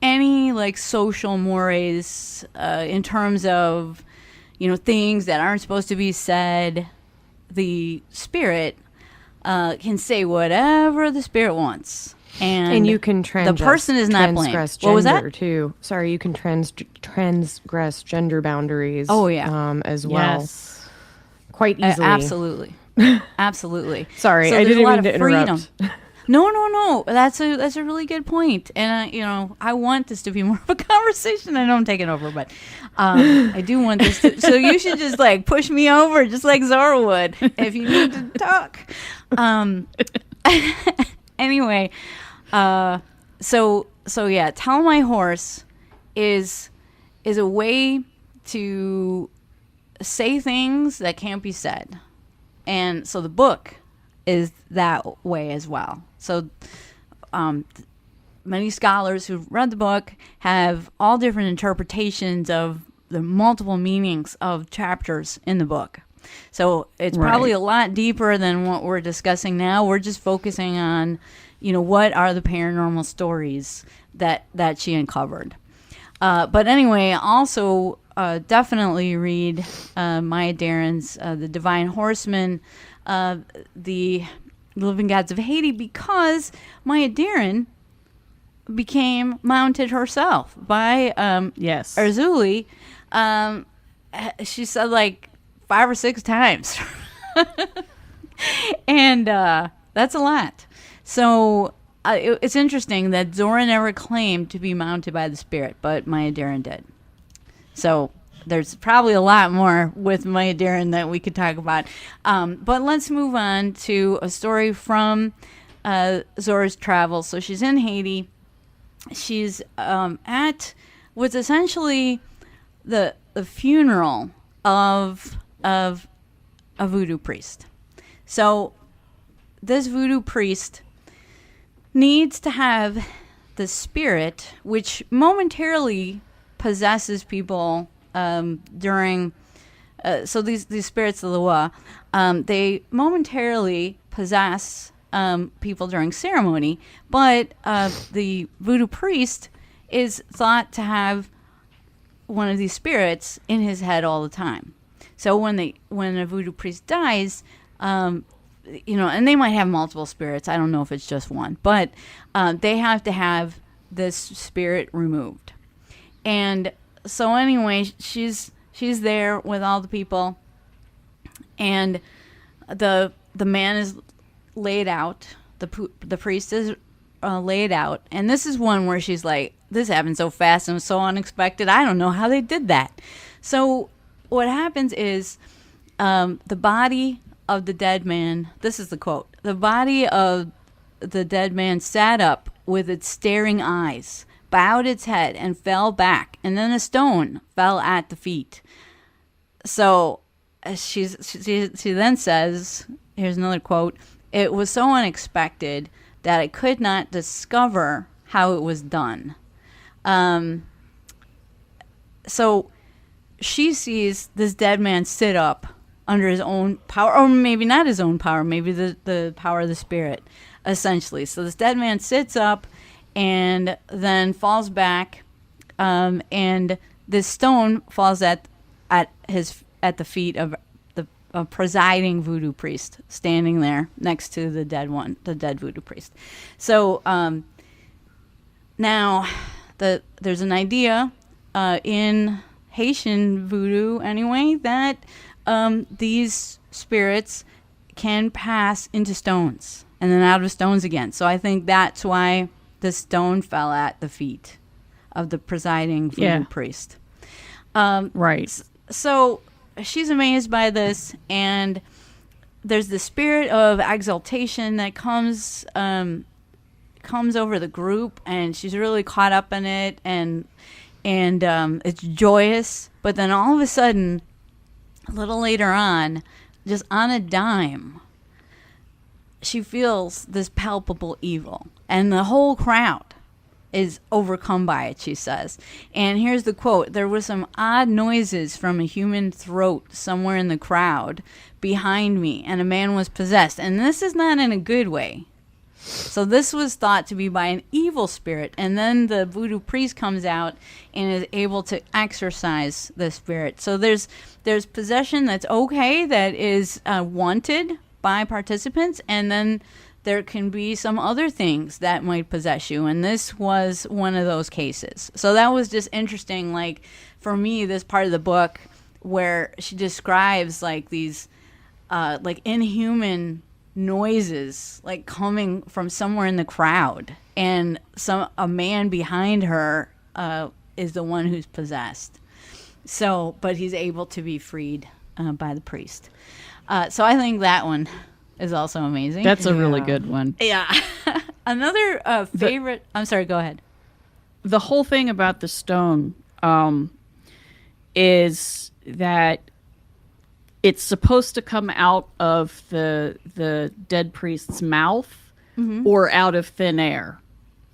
any like social mores in terms of, you know, things that aren't supposed to be said. The spirit can say whatever the spirit wants. And you can the person is not blamed. What was that? Too. Sorry, you can transgress gender boundaries. Oh yeah, as well. Yes. Quite easily. Absolutely, absolutely. Sorry, so I didn't mean to freedom. interrupt. No. That's a really good point, and I want this to be more of a conversation. I know I'm taking over, but I do want this to. So you should just like push me over, just like Zora would, if you need to talk. Anyway, so yeah, Tell My Horse is a way to say things that can't be said, and so the book is that way as well. So many scholars who've read the book have all different interpretations of the multiple meanings of chapters in the book. So it's probably a lot deeper than what we're discussing now. We're just focusing on, what are the paranormal stories that she uncovered. But anyway, also definitely read Maya Deren's The Divine Horsemen, The Living Gods of Haiti, because Maya Deren became mounted herself by Arzuli. She said like 5 or 6 times. And that's a lot. So it's interesting that Zora never claimed to be mounted by the spirit, but Maya Deren did. So there's probably a lot more with Maya Deren that we could talk about. But let's move on to a story from Zora's travels. So she's in Haiti. She's at what's essentially the funeral of a voodoo priest. So this voodoo priest needs to have the spirit, which momentarily possesses people during. So these spirits of the Wa, they momentarily possess people during ceremony, but the voodoo priest is thought to have one of these spirits in his head all the time. So when a voodoo priest dies, and they might have multiple spirits. I don't know if it's just one, but they have to have this spirit removed. And so anyway, she's there with all the people, and the man is laid out. The priest is laid out, and this is one where she's like, "This happened so fast and was so unexpected. I don't know how they did that." So what happens is the body of the dead man. This is the quote: "The body of the dead man sat up with its staring eyes, bowed its head, and fell back, and then a stone fell at the feet." So she then says, here's another quote: "It was so unexpected that I could not discover how it was done." So she sees this dead man sit up under his own power, or maybe not his own power, maybe the power of the spirit, essentially. So this dead man sits up and then falls back, and this stone falls at the feet of a presiding voodoo priest standing there next to the dead voodoo priest. So now there's an idea in Haitian voodoo anyway that these spirits can pass into stones and then out of stones again. So I think that's why the stone fell at the feet of the presiding voodoo priest. Right. So she's amazed by this, and there's the spirit of exaltation that comes over the group, and she's really caught up in it, and it's joyous. But then all of a sudden, a little later on, just on a dime, she feels this palpable evil, and the whole crowd is overcome by it, she says. And here's the quote: "There were some odd noises from a human throat somewhere in the crowd behind me, and a man was possessed." And this is not in a good way. So this was thought to be by an evil spirit, and then the voodoo priest comes out and is able to exorcise the spirit. So there's possession that's okay, that is wanted by participants, and then there can be some other things that might possess you, and this was one of those cases. So that was just interesting, like, for me, this part of the book where she describes like these like inhuman noises like coming from somewhere in the crowd, and a man behind her is the one who's possessed. So, but he's able to be freed by the priest. So I think that one is also amazing. That's a really good one. Yeah. Another favorite. I'm sorry, go ahead. The whole thing about the stone is that it's supposed to come out of the dead priest's mouth or out of thin air.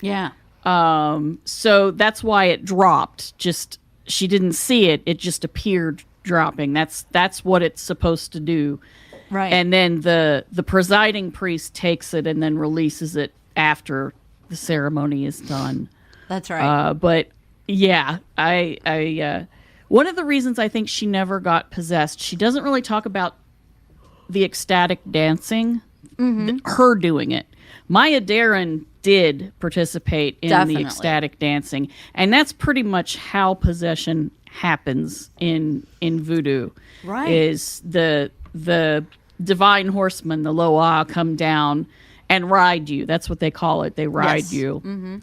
Yeah. So that's why it dropped. Just she didn't see it. It just appeared dropping. That's what it's supposed to do. Right. And then the presiding priest takes it and then releases it after the ceremony is done. That's right. But yeah, I one of the reasons I think she never got possessed, she doesn't really talk about the ecstatic dancing, her doing it. Maya Deren did participate in Definitely. the ecstatic dancing, and that's pretty much how possession happens in voodoo. Right. Is the divine horsemen, the Loa, come down and ride you. That's what they call it. They ride Yes. you.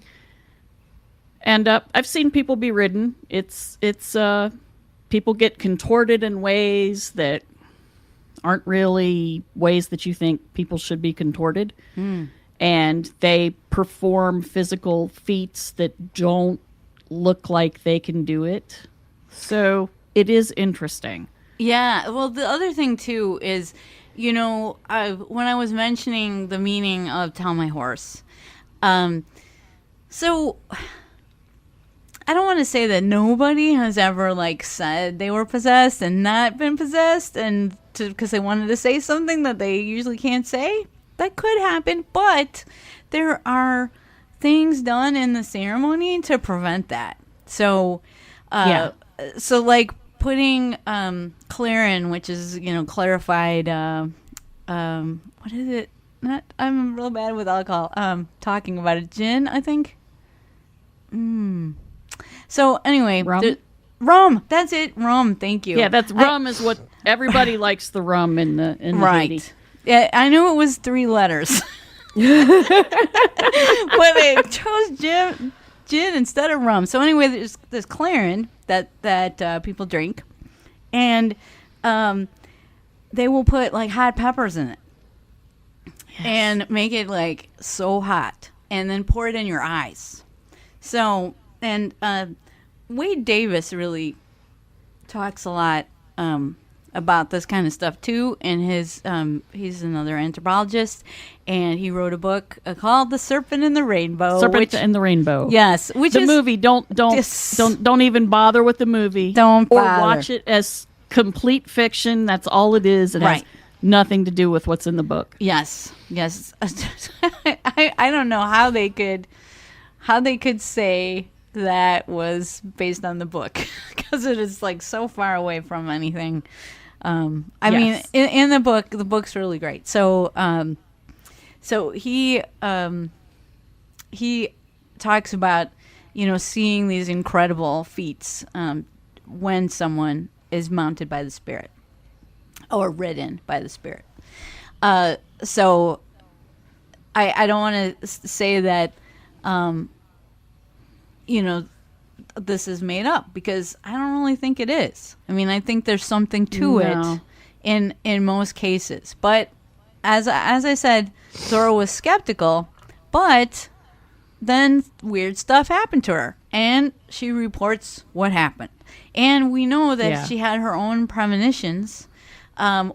And I've seen people be ridden. It's people get contorted in ways that aren't really ways that you think people should be contorted. And they perform physical feats that don't look like they can do it. So it is interesting. Yeah. Well, the other thing too is, when I was mentioning the meaning of "tell my horse," so I don't want to say that nobody has ever said they were possessed and not been possessed, and because they wanted to say something that they usually can't say. That could happen, but there are things done in the ceremony to prevent that. So, putting clarin, which is clarified. What is it? I'm real bad with alcohol. Talking about it, gin, I think. So anyway, Rum? Rum. That's it. Rum. Thank you. Yeah, that's rum is what everybody likes the rum in the Right. Haiti. Yeah, I knew it was 3 letters. But they chose gin instead of rum. So anyway, there's this clarin that people drink, and they will put hot peppers in it and make it so hot, and then pour it in your eyes. So and Wade Davis really talks a lot about this kind of stuff too, and he's another anthropologist, and he wrote a book called "The Serpent and the Rainbow." Serpent and the Rainbow. Yes, which the is movie. Don't even bother with the movie. Don't or bother. watch it as complete fiction. That's all it is. It has Right. nothing to do with what's in the book. Yes. I don't know how they could say that was based on the book, because it is so far away from anything. I mean, in the book's really great. So he talks about seeing these incredible feats when someone is mounted by the spirit or ridden by the spirit. So I don't want to say that this is made up, because I don't really think it is. I mean, I think there's something to No. it in most cases. But as I said, Zora was skeptical, but then weird stuff happened to her, and she reports what happened. And we know that she had her own premonitions,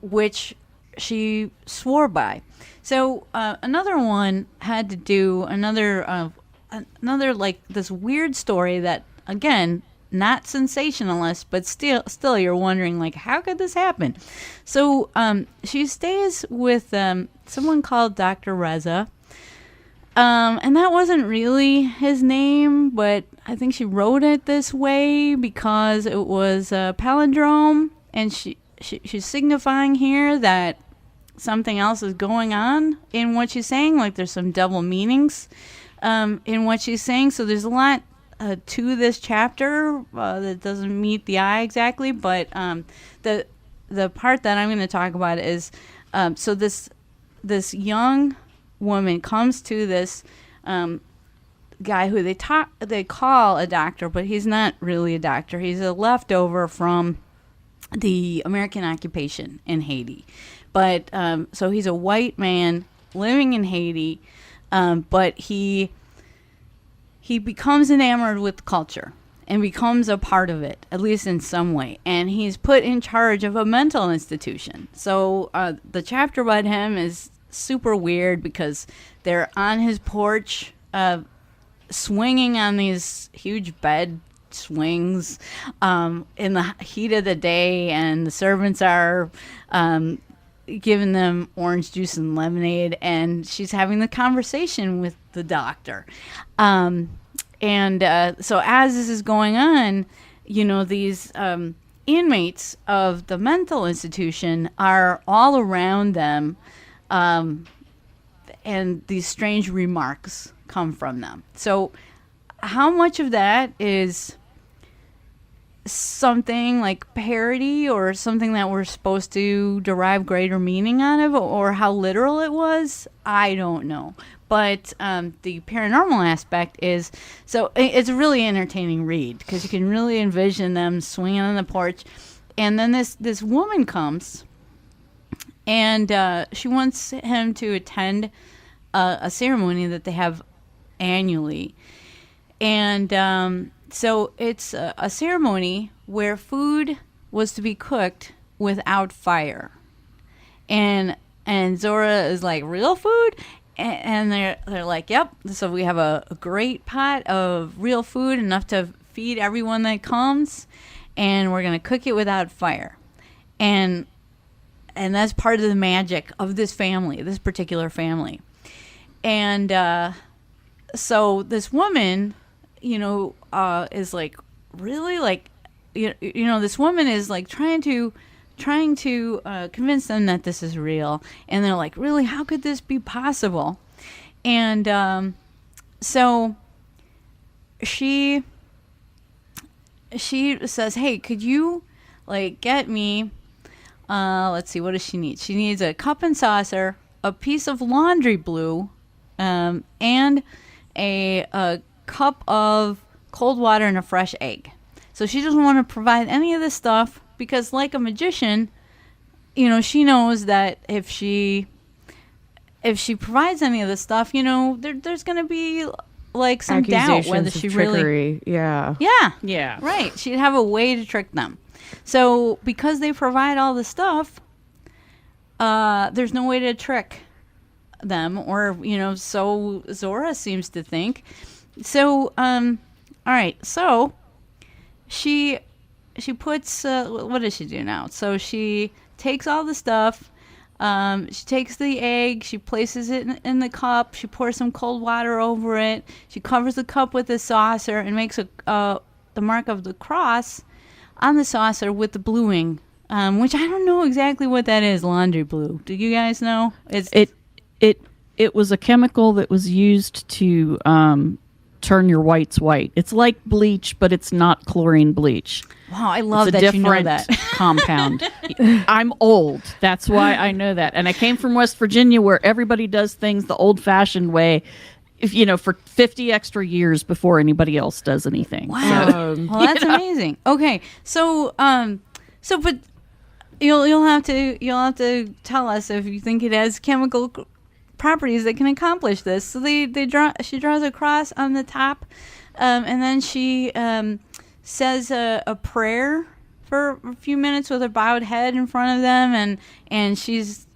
which she swore by. So another one had to do another this weird story that, again, not sensationalist, but still you're wondering how could this happen? So she stays with someone called Dr. Reza, and that wasn't really his name, but I think she wrote it this way because it was a palindrome, and she's signifying here that something else is going on in what she's saying. There's some double meanings in what she's saying. So there's a lot to this chapter that doesn't meet the eye exactly. But the part that I'm going to talk about is so this young woman comes to this guy who they call a doctor, but he's not really a doctor. He's a leftover from the American occupation in Haiti. But so he's a white man living in Haiti, but he becomes enamored with culture and becomes a part of it, at least in some way. And he's put in charge of a mental institution. So the chapter about him is super weird because they're on his porch swinging on these huge bed swings in the heat of the day, and the servants are giving them orange juice and lemonade, and she's having the conversation with the doctor. So as this is going on, these inmates of the mental institution are all around them, and these strange remarks come from them. So how much of that is something like parody or something that we're supposed to derive greater meaning out of, or how literal it was, I don't know. But the paranormal aspect is, so it's a really entertaining read because you can really envision them swinging on the porch. And then this woman comes, and she wants him to attend a ceremony that they have annually. And so it's a ceremony where food was to be cooked without fire. And Zora is like, real food? And they're like, yep. So we have a great pot of real food, enough to feed everyone that comes, and we're going to cook it without fire. And that's part of the magic of this family, this particular family. And so this woman, is like, really, like, this woman is like trying to convince them that this is real, and they're like, really, how could this be possible? And so she says, hey, could you like get me, let's see, what does she need? She needs a cup and saucer, a piece of laundry glue, and a cup of cold water and a fresh egg. So she doesn't want to provide any of this stuff because, like a magician, she knows that if she provides any of this stuff, there's going to be like some doubt whether she really, yeah, right. She'd have a way to trick them. So because they provide all the stuff, there's no way to trick them, or so Zora seems to think. So all right, so she puts what does she do now? So she takes all the stuff, she takes the egg, she places it in the cup, she pours some cold water over it, she covers the cup with a saucer and makes the mark of the cross on the saucer with the bluing, which I don't know exactly what that is. Laundry blue, do you guys know? It was a chemical that was used to turn your whites white. It's like bleach, but it's not chlorine bleach. Wow, I love that you know that. Compound. I'm old. That's why I know that. And I came from West Virginia, where everybody does things the old-fashioned way, for 50 extra years before anybody else does anything. Wow. So, well, that's amazing. Okay, so but you'll have to tell us if you think it has chemical properties that can accomplish this. So she draws a cross on the top, and then she says a prayer for a few minutes with a bowed head in front of them, and she's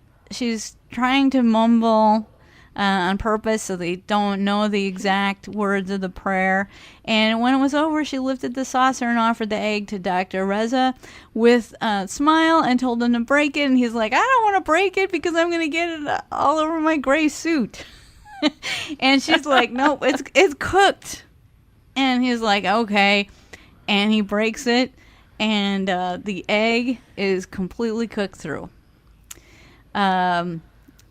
trying to mumble on purpose so they don't know the exact words of the prayer. And when it was over, she lifted the saucer and offered the egg to Dr. Reza with a smile and told him to break it. And he's like, I don't want to break it because I'm going to get it all over my gray suit. And she's like, no, it's cooked. And he's like, okay. And he breaks it, and the egg is completely cooked through.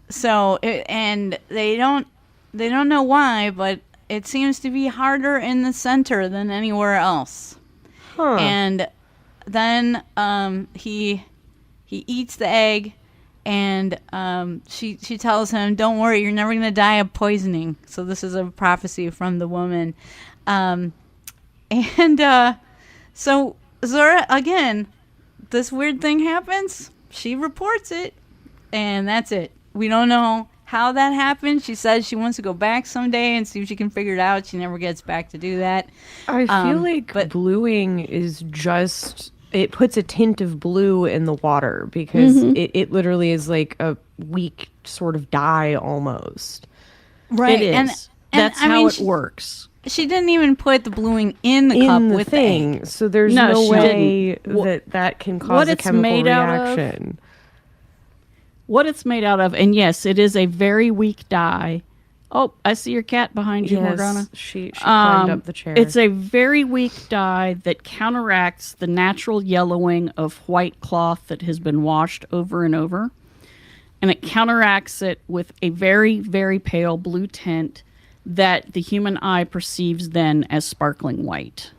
So and they don't know why, but it seems to be harder in the center than anywhere else. Huh. And then he eats the egg, and she tells him, "Don't worry, you're never going to die of poisoning." So this is a prophecy from the woman. So Zora, again, this weird thing happens. She reports it, and that's it. We don't know how that happened. She says she wants to go back someday and see if she can figure it out. She never gets back to do that. I feel like bluing is just, it puts a tint of blue in the water because it literally is like a weak sort of dye almost. Right. It is. And that's how it works. She didn't even put the bluing in the cup with the egg. So there's no way that can cause a chemical reaction. What it's made out of, and yes, it is a very weak dye. Oh, I see your cat behind you, Morganna. She climbed up the chair. It's a very weak dye that counteracts the natural yellowing of white cloth that has been washed over and over. And it counteracts it with a very, very pale blue tint that the human eye perceives then as sparkling white.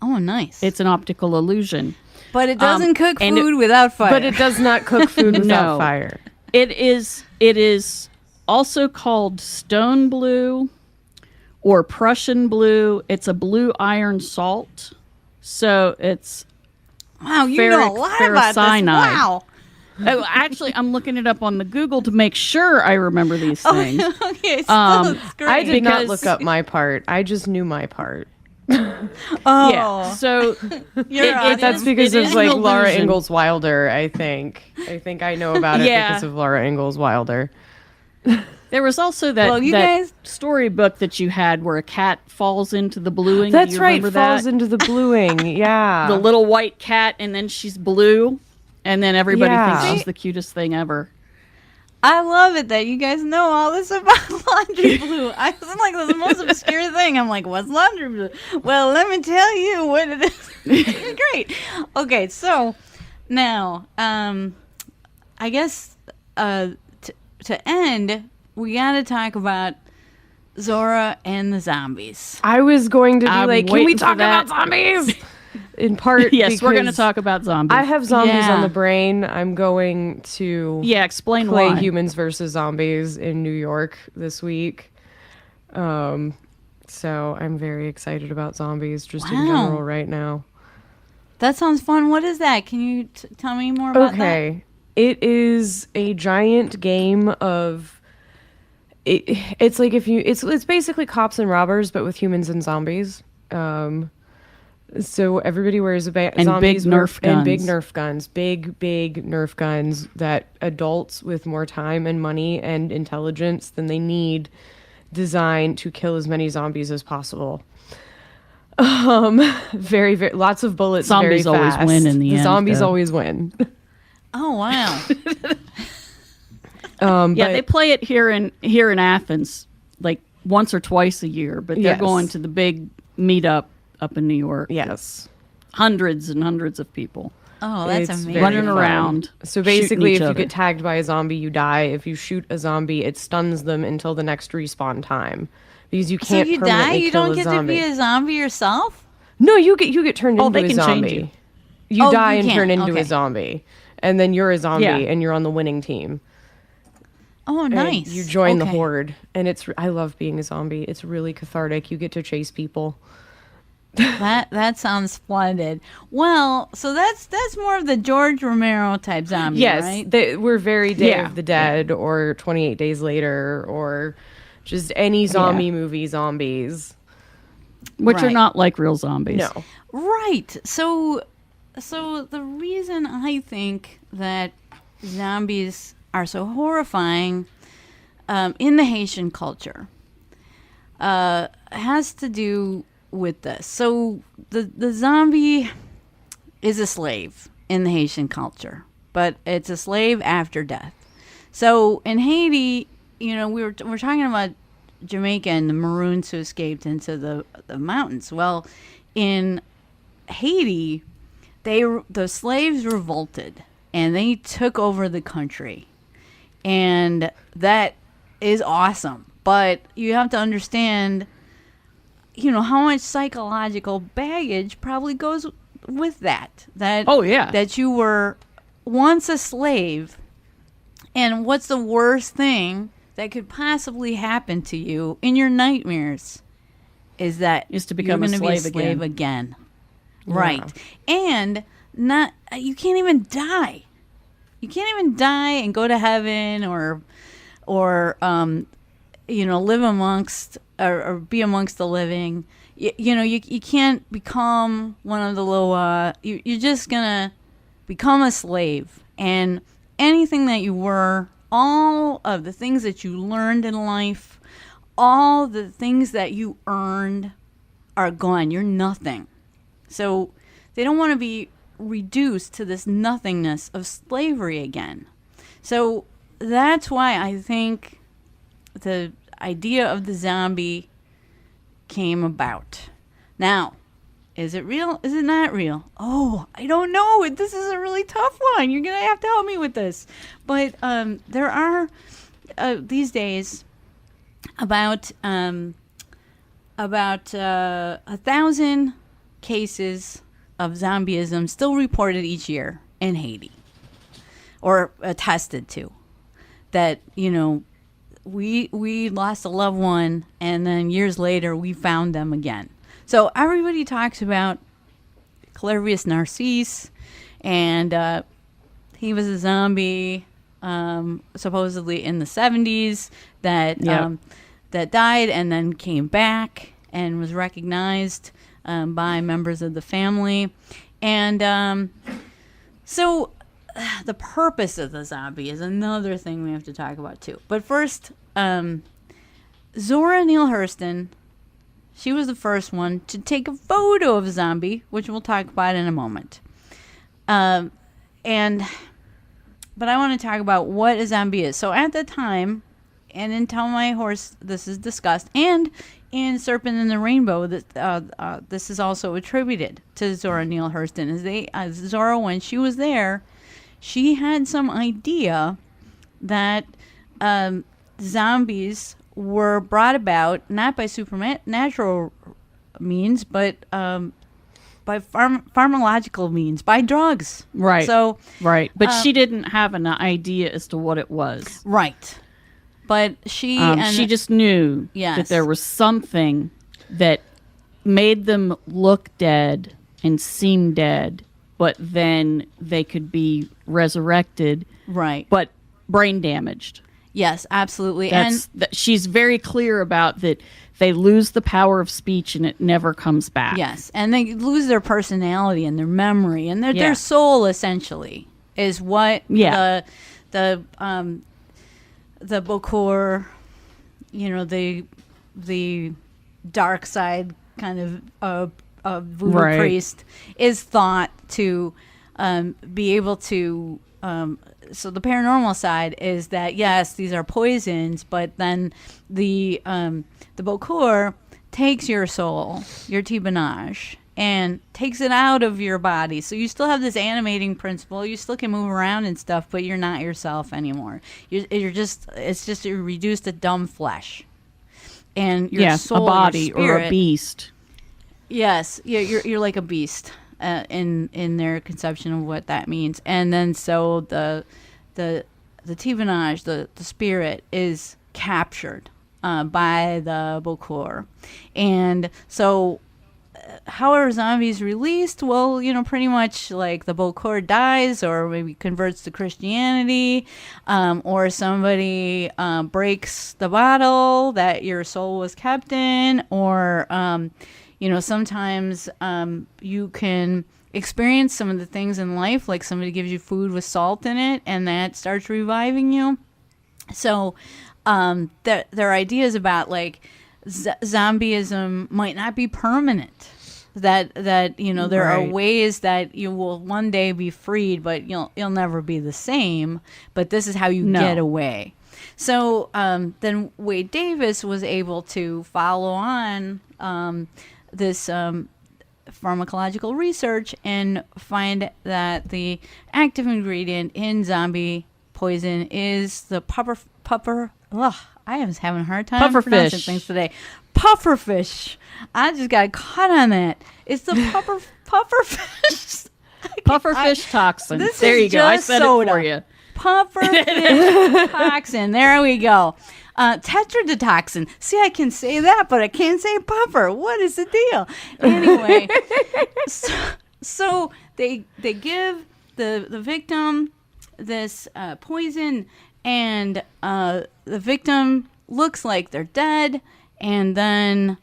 Oh, nice. It's an optical illusion. But it doesn't cook and food without fire. But it does not cook food without No. fire. It is also called stone blue or Prussian blue. It's a blue iron salt. So it's Wow, you know a lot about this. ferrocyanide. Wow. Oh, actually, I'm looking it up on the Google to make sure I remember these things. Okay, so that's great. I did not Because- look up my part. I just knew my part. oh, Yeah. So you're on That's it. because it of is like an Laura illusion. Ingalls Wilder, I think. I know about it Yeah. because of Laura Ingalls Wilder. there was also that, Well, you that guys- storybook that you had where a cat falls into the bluing. Do That's you right, remember falls that? into the bluing. Yeah. The little white cat, and then she's blue, and then everybody Yeah. thinks she's the cutest thing ever. I love it that you guys know all this about laundry blue. I was like, the most obscure thing. I'm like, what's laundry blue? Well, let me tell you what it is. It's great. Okay, so now, I guess to end, we got to talk about Zora and the zombies. I was going to be I'm like, can we waiting for talk about that." zombies? In part, Yes, we're going to because talk about zombies. I have zombies Yeah. on the brain. I'm going to explain play why. Humans versus Zombies in New York this week. So I'm very excited about zombies just in Wow. general right now. That sounds fun. What is that? Can you tell me more about that? Okay. It is a giant game of it's like it's basically cops and robbers but with humans and zombies. So everybody wears And zombies big Nerf and big guns. Nerf guns, big Nerf guns that adults with more time and money and intelligence than they need design to kill as many zombies as possible. Very lots of bullets. Zombies very always fast. win in the end, Zombies though. always win. Oh, wow. Yeah, But- they play it here in Athens like once or twice a year, but they're Yes. going to the big meetup up in New York. Yes. Hundreds and hundreds of people Oh, that's It's amazing. very running fun. around. So shooting basically, each if you other. get tagged by a zombie, you die. If you shoot a zombie, it stuns them until the next respawn time. Because you So can't you die? permanently You kill don't a get zombie. to be a zombie yourself? No, you get turned Oh, into they a can change zombie. you. You Oh, die you and can. turn into Okay. a zombie, and then you're a zombie Yeah. and you're on the winning team. Oh, And nice. you join the Okay. horde, and I love being a zombie. It's really cathartic. You get to chase people. That sounds splendid. Well, so that's more of the George Romero type zombie, Yes, right? we're very Day Yeah. of the Dead or 28 Days Later or just any zombie movie zombies. which are Right. not like real zombies. No. Right. So the reason I think that zombies are so horrifying in the Haitian culture has to do with this. So the zombie is a slave in the Haitian culture, but it's a slave after death. So in Haiti, we're talking about Jamaica and the Maroons who escaped into the mountains. Well, in Haiti, the slaves revolted and they took over the country, and that is awesome. But you have to understand, how much psychological baggage probably goes with that. Oh, yeah. That you were once a slave, and what's the worst thing that could possibly happen to you in your nightmares is that Is to become you're a gonna be a slave slave again. Right. And you can't even die. You can't even die and go to heaven or live amongst or be amongst the living. You can't become one of the Loa. You're just gonna become a slave, and anything that you were, all of the things that you learned in life, all the things that you earned are gone. You're nothing. So they don't want to be reduced to this nothingness of slavery again. So that's why I think the idea of the zombie came about. Now, is it real? Is it not real? Oh, I don't know. This is a really tough one. You're going to have to help me with this. But there are these days about 1,000 cases of zombieism still reported each year in Haiti, or attested to. That, you know, we lost a loved one, and then years later we found them again. So everybody talks about Clairvius Narcisse, and he was a zombie, supposedly in the 70s, that that died and then came back and was recognized by members of the family. And so the purpose of the zombie is another thing we have to talk about too. But first, Zora Neale Hurston, she was the first one to take a photo of a zombie, which we'll talk about in a moment. But I want to talk about what a zombie is. So at the time, and in Tell My Horse, this is discussed, and in Serpent in the Rainbow, this is also attributed to Zora Neale Hurston. Zora, when she was there, she had some idea that zombies were brought about not by supernatural means, but by pharmacological means, by drugs. Right. So right, but she didn't have an idea as to what it was. Right. But she just knew that there was something that made them look dead and seem dead, but then they could be resurrected. Right. But brain damaged. Yes, absolutely. She's very clear about that. They lose the power of speech and it never comes back. Yes, and they lose their personality and their memory and their soul, essentially, is what the Bokor, you know, the dark side kind of voodoo priest is thought to be able to. So the paranormal side is that, yes, these are poisons, but then the Bokor takes your soul, your Tibanage, and takes it out of your body. So you still have this animating principle. You still can move around and stuff, but you're not yourself anymore. You're just reduced to dumb flesh. And your soul, a body your spirit, or a beast. Yes, you're like a beast. In their conception of what that means, and then so the Tibanage, the spirit, is captured by the Bokor, and so how are zombies released? Well, you know, pretty much like the Bokor dies, or maybe converts to Christianity, or somebody breaks the bottle that your soul was kept in, or you know, sometimes you can experience some of the things in life, like somebody gives you food with salt in it, and that starts reviving you. So their ideas about like zombieism might not be permanent. That you know, there are ways that you will one day be freed, but you'll never be the same. But this is how you get away. So then Wade Davis was able to follow on this pharmacological research and find that the active ingredient in zombie poison is the I am having a hard time pronouncing things today. Pufferfish. I just got caught on that. It's the pufferfish. Pufferfish toxin. There you go. I said it for you. Pufferfish toxin. There we go. Tetrodotoxin. See, I can say that, but I can't say puffer. What is the deal? Anyway, so they give the victim this poison, and the victim looks like they're dead, and then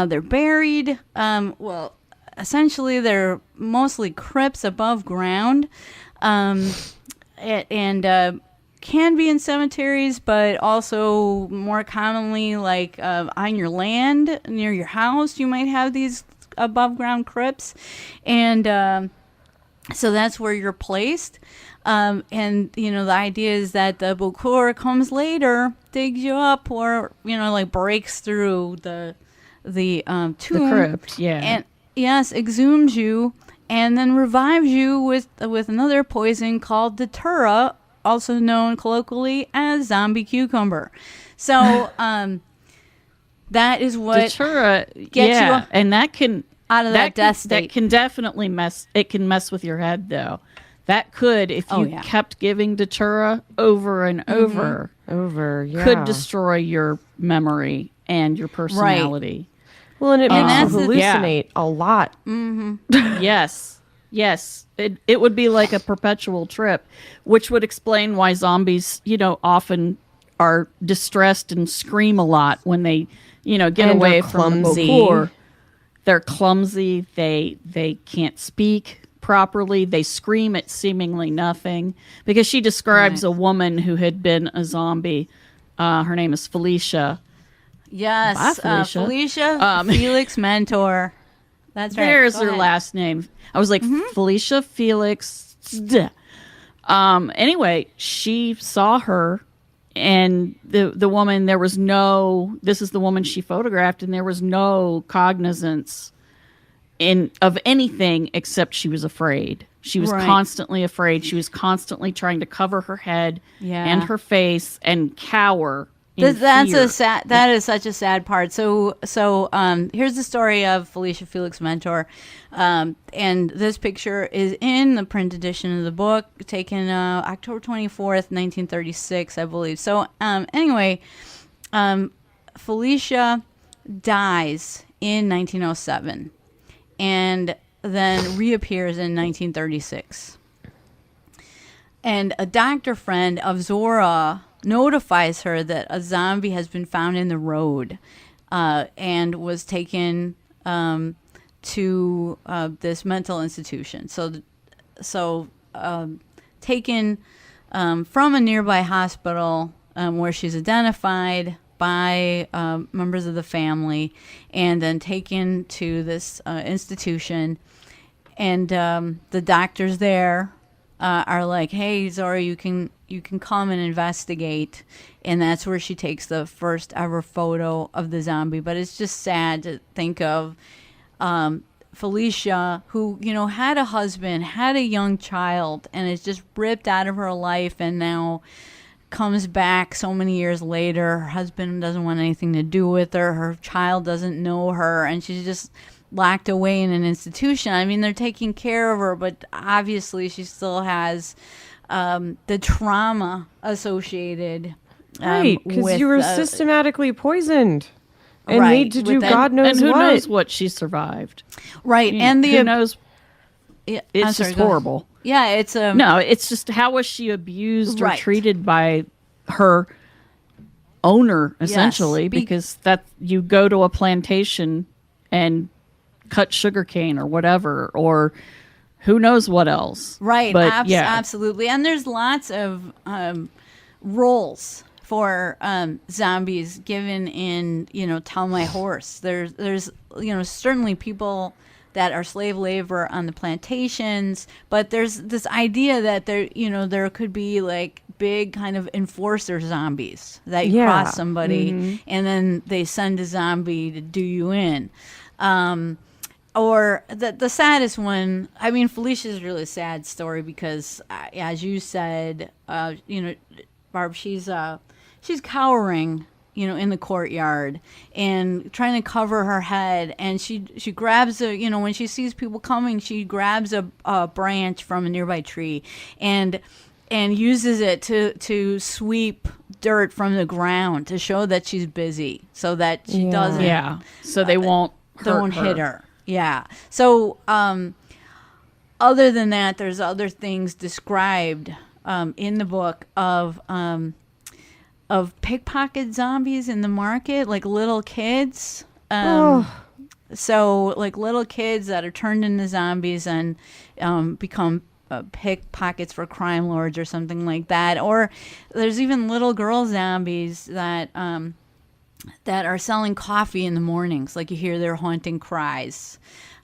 they're buried. Well, essentially, they're mostly crypts above ground, and can be in cemeteries, but also more commonly like on your land near your house, you might have these above ground crypts, and so that's where you're placed. And you know, the idea is that the Bokor comes later, digs you up, or you know, like breaks through the tomb, the crypt, and yes, exhumes you, and then revives you with another poison called Datura, also known colloquially as zombie cucumber. So that is what Datura, gets you. And that can out of that death state. That can definitely mess with your head, though. That could, if you kept giving datura over and over, could destroy your memory and your personality. Well, and it makes you hallucinate a lot. Yes. It would be like a perpetual trip, which would explain why zombies, often are distressed and scream a lot when they, get away from the before. They're clumsy. They can't speak properly. They scream at seemingly nothing, because she describes a woman who had been a zombie. Her name is Felicia. Yes, Bye, Felicia. Felix Mentor. That's right. There's her last name. I was like, Felicia Felix. Anyway, she saw her, and the woman, this is the woman she photographed, and there was no cognizance of anything except she was afraid. She was constantly afraid. She was constantly trying to cover her head and her face and cower. That is such a sad part. So here's the story of Felicia Felix Mentor, and this picture is in the print edition of the book, taken October 24th, 1936, I believe. So anyway, Felicia dies in 1907, and then reappears in 1936. And a doctor friend of Zora notifies her that a zombie has been found in the road, and was taken to this mental institution. So taken from a nearby hospital where she's identified by members of the family, and then taken to this institution. And the doctors there are like, "Hey, Zora, you can come and investigate." And that's where she takes the first ever photo of the zombie. But it's just sad to think of Felicia, who, had a husband, had a young child, and is just ripped out of her life, and now comes back so many years later. Her husband doesn't want anything to do with her. Her child doesn't know her, and she's just locked away in an institution. I mean, they're taking care of her, but obviously she still has the trauma associated. Right, because you were systematically poisoned and made to do God knows what. And who what. knows what she survived. Right, and who knows? It's just horrible. Yeah, it's no, it's just, how was she abused or treated by her owner, essentially? Because that you go to a plantation and cut sugarcane or whatever, or who knows what else. Right, but absolutely. And there's lots of roles for zombies given in, Tell My Horse. There's certainly people that are slave labor on the plantations, but there's this idea that there could be like big kind of enforcer zombies that you cross somebody and then they send a zombie to do you in. Or the saddest one, I mean, Felicia's really a sad story because, as you said, Barb, she's cowering, in the courtyard and trying to cover her head. And she grabs when she sees people coming, she grabs a branch from a nearby tree and uses it to sweep dirt from the ground to show that she's busy, so that she doesn't. Yeah. So they won't hit her. Yeah. So, other than that, there's other things described in the book of pickpocket zombies in the market, like little kids. So, like little kids that are turned into zombies and become pickpockets for crime lords or something like that. Or there's even little girl zombies that are selling coffee in the mornings, like you hear their haunting cries.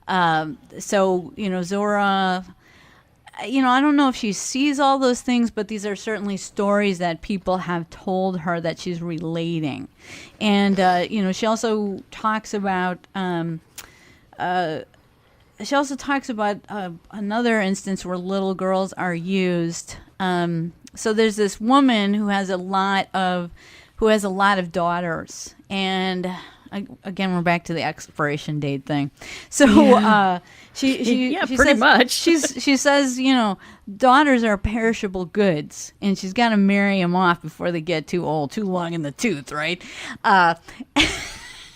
So, Zora, I don't know if she sees all those things, but these are certainly stories that people have told her that she's relating. And, she also talks about, another instance where little girls are used. So there's this woman who has a lot of daughters, and again, we're back to the expiration date thing. So she Yeah, she pretty says, much. she says, daughters are perishable goods, and she's got to marry them off before they get too old, too long in the tooth, right?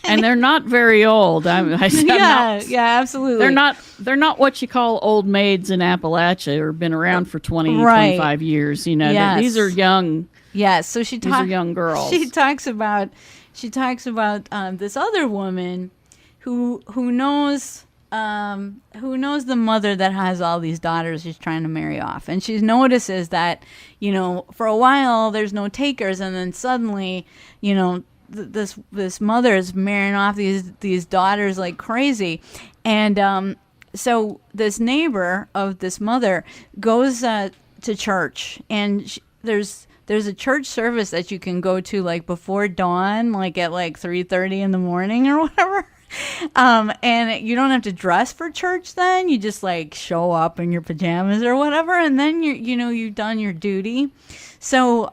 And they're not very old. Yeah, absolutely. They're not what you call old maids in Appalachia or been around for 20, Right. 25 years. Yes. These are young. Yes, so These are young girls. She talks about this other woman who knows the mother that has all these daughters she's trying to marry off, and she notices that for a while there's no takers, and then suddenly this mother is marrying off these daughters like crazy, and so this neighbor of this mother goes to church, and there's a church service that you can go to like before dawn, like at like 3:30 in the morning or whatever. And you don't have to dress for church then. You just like show up in your pajamas or whatever, and then you've done your duty. So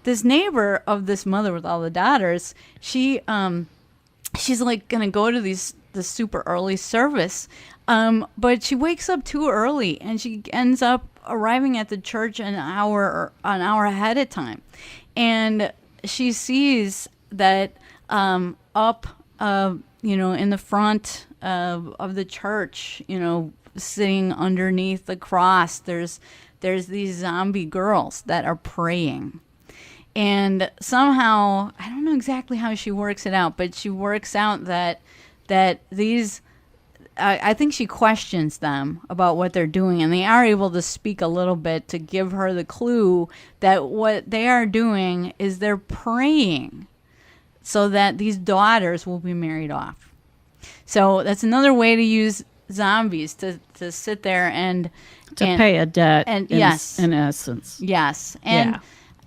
this neighbor of this mother with all the daughters, she's like gonna go to the super early service, but she wakes up too early, and she ends up arriving at the church an hour ahead of time, and she sees that up in the front of the church, sitting underneath the cross, there's these zombie girls that are praying. And somehow, I don't know exactly how she works it out, but she works out that these, I think she questions them about what they're doing, and they are able to speak a little bit to give her the clue that what they are doing is they're praying so that these daughters will be married off. So that's another way to use zombies, to sit there and pay a debt, and in, yes, in essence. Yes. And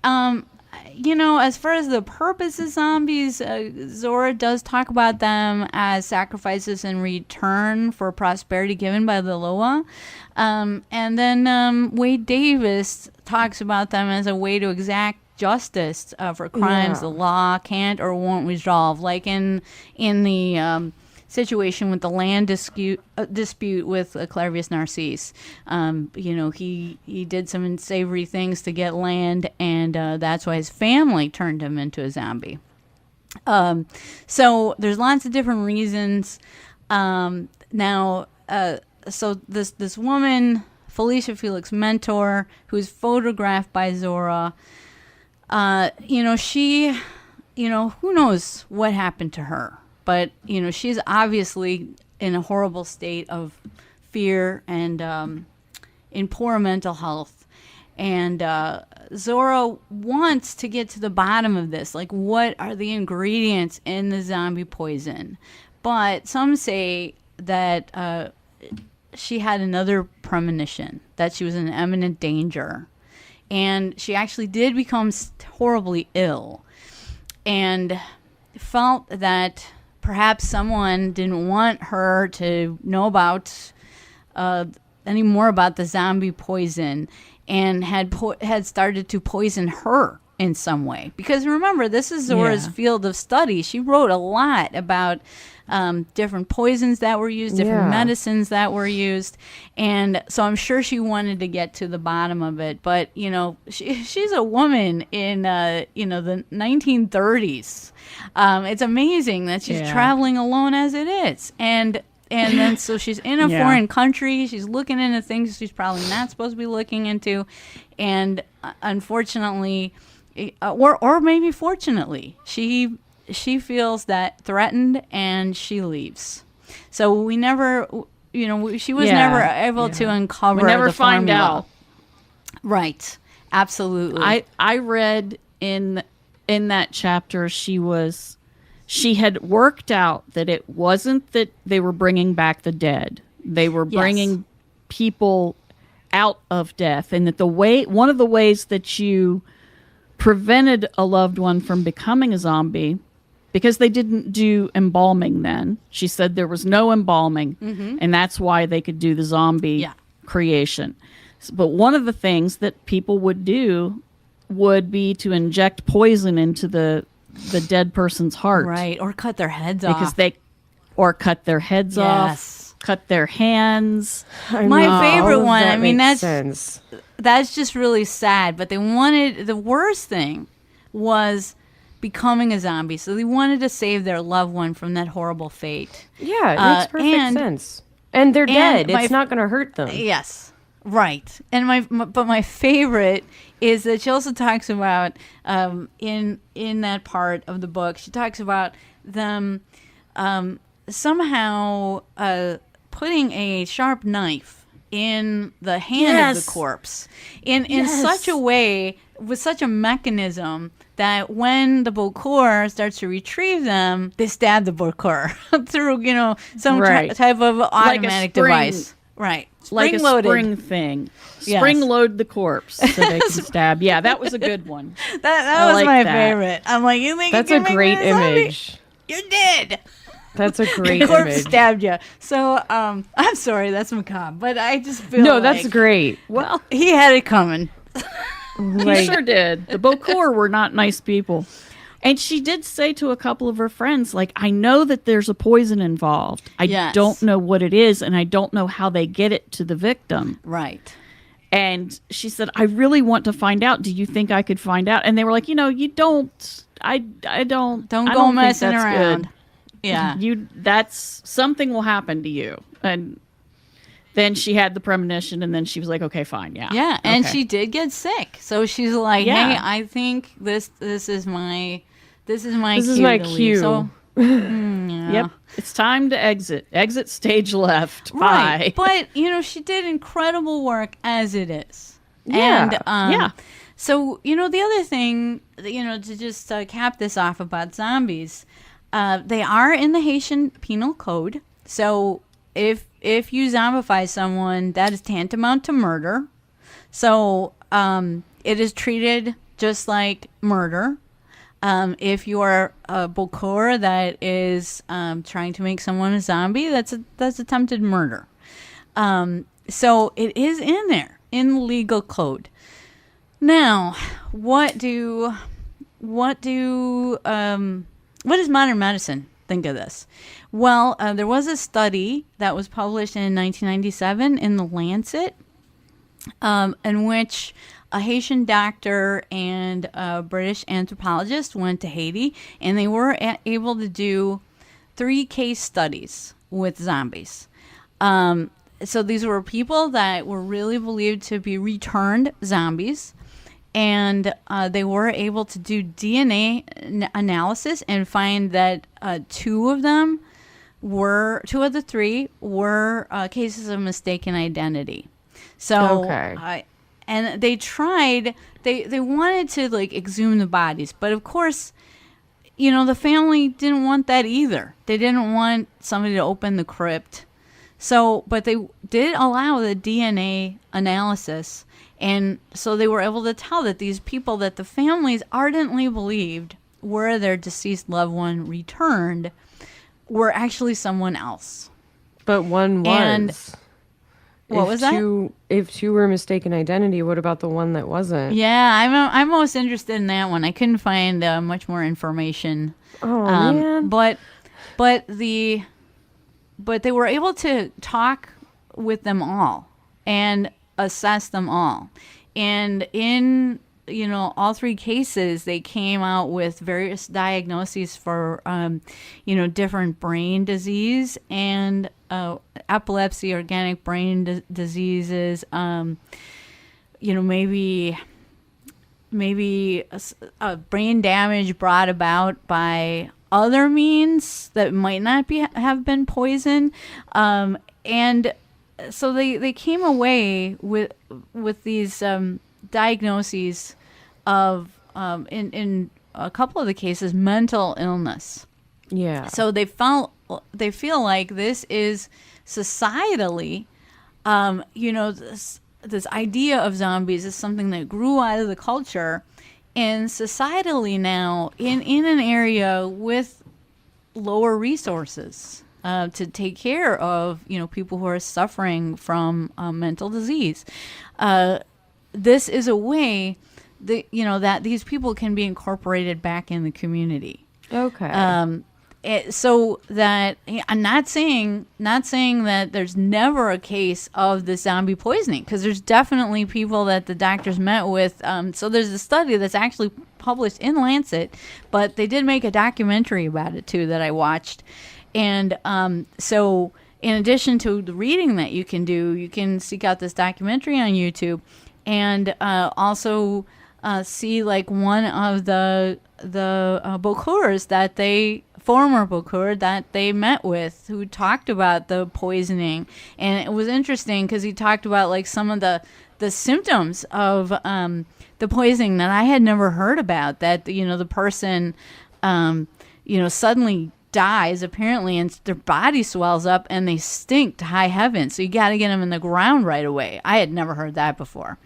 as far as the purpose of zombies, Zora does talk about them as sacrifices in return for prosperity given by the Loa. And then Wade Davis talks about them as a way to exact justice for crimes the law can't or won't resolve, like in the situation with the land dispute with Clairvius Narcisse. He did some unsavory things to get land, and that's why his family turned him into a zombie. So there's lots of different reasons. So this woman, Felicia Felix Mentor, who's photographed by Zora, she, who knows what happened to her. But, she's obviously in a horrible state of fear and in poor mental health. And Zora wants to get to the bottom of this. Like, what are the ingredients in the zombie poison? But some say that she had another premonition, that she was in imminent danger. And she actually did become horribly ill, and felt that perhaps someone didn't want her to know about any more about the zombie poison, and had started to poison her in some way. Because remember, this is Zora's field of study. She wrote a lot about different poisons that were used, different medicines that were used, and so I'm sure she wanted to get to the bottom of it. But she's a woman in the 1930s. It's amazing that she's traveling alone as it is, and then so she's in a foreign country. She's looking into things she's probably not supposed to be looking into, and unfortunately, or maybe fortunately, she feels that threatened, and she leaves. So we never, she was never able to uncover. We never the find formula. out. Right. Absolutely. I read in that chapter she had worked out that it wasn't that they were bringing back the dead. They were bringing people out of death, and that one of the ways that you prevented a loved one from becoming a zombie, because they didn't do embalming then. She said there was no embalming, and that's why they could do the zombie creation. But one of the things that people would do would be to inject poison into the the dead person's heart. Right. Or cut their heads Because off. or cut their heads off, cut their hands. My favorite one, I mean, makes sense. That's just really sad. But the worst thing was becoming a zombie. So they wanted to save their loved one from that horrible fate. Yeah, it makes perfect sense. And they're dead. It's not going to hurt them. Yes. Right. And my favorite is that she also talks about in that part of the book, she talks about them somehow putting a sharp knife in the hand of the corpse in such a way, with such a mechanism, that when the Bokor starts to retrieve them, they stab the Bokor through, some type of automatic device. Right. Like a spring thing. Spring load the corpse so they can stab. Yeah, that was a good one. That was my favorite. I'm like, you think that's a great image. You're dead. That's a great the corpse image. Stabbed you. So I'm sorry, that's macabre, but I just feel no, that's great. Well, he had it coming. He sure did. The Bokor were not nice people. And she did say to a couple of her friends, like, I know that there's a poison involved. I don't know what it is, and I don't know how they get it to the victim. Right. And she said, I really want to find out. Do you think I could find out? And they were like, you don't. I don't. Don't I go don't messing think that's around. Good. Yeah. That's something will happen to you. And then she had the premonition, and then she was like, okay, fine. Yeah. Yeah. And she did get sick. So she's like, hey, I think this is my cue. So, Yep. It's time to exit. Exit stage left. Right. Bye. But, she did incredible work as it is. Yeah. And, so, the other thing, to just cap this off about zombies, they are in the Haitian Penal Code. So if you zombify someone, that is tantamount to murder. So it is treated just like murder. If you are a Bokor that is trying to make someone a zombie, that's attempted murder. So it is in there in the legal code. Now, what does modern medicine think of this? Well, there was a study that was published in 1997 in The Lancet, in which a Haitian doctor and a British anthropologist went to Haiti, and they were able to do 3 case studies with zombies. So these were people that were really believed to be returned zombies. And they were able to do DNA analysis and find that 2 of the 3 were cases of mistaken identity. So, and they tried, they wanted to exhume the bodies, but of course, the family didn't want that either. They didn't want somebody to open the crypt. So, but they did allow the DNA analysis. And so they were able to tell that these people that the families ardently believed were their deceased loved one returned were actually someone else. But one was. And what was that? If 2 were mistaken identity, what about the one that wasn't? Yeah, I'm most interested in that one. I couldn't find much more information. Oh, man. But they were able to talk with them all and assess them all. And in, all 3 cases, they came out with various diagnoses for, different brain disease and epilepsy, organic brain diseases, maybe a brain damage brought about by other means that might not have been poison. And so they came away with these diagnoses of in a couple of the cases mental illness. Yeah. So they feel like this is societally, this idea of zombies is something that grew out of the culture, and societally now in an area with lower resources. To take care of people who are suffering from mental disease. This is a way that these people can be incorporated back in the community. Okay. So that I'm not saying that there's never a case of the zombie poisoning, because there's definitely people that the doctors met with. So there's a study that's actually published in Lancet, but they did make a documentary about it too that I watched. And so in addition to the reading that you can do, you can seek out this documentary on YouTube, and also see like one of the Bokurs that former Bokur that they met with, who talked about the poisoning. And it was interesting because he talked about like some of the symptoms of the poisoning that I had never heard about, that the person suddenly dies apparently, and their body swells up and they stink to high heaven, so you got to get them in the ground right away. I had never heard that before.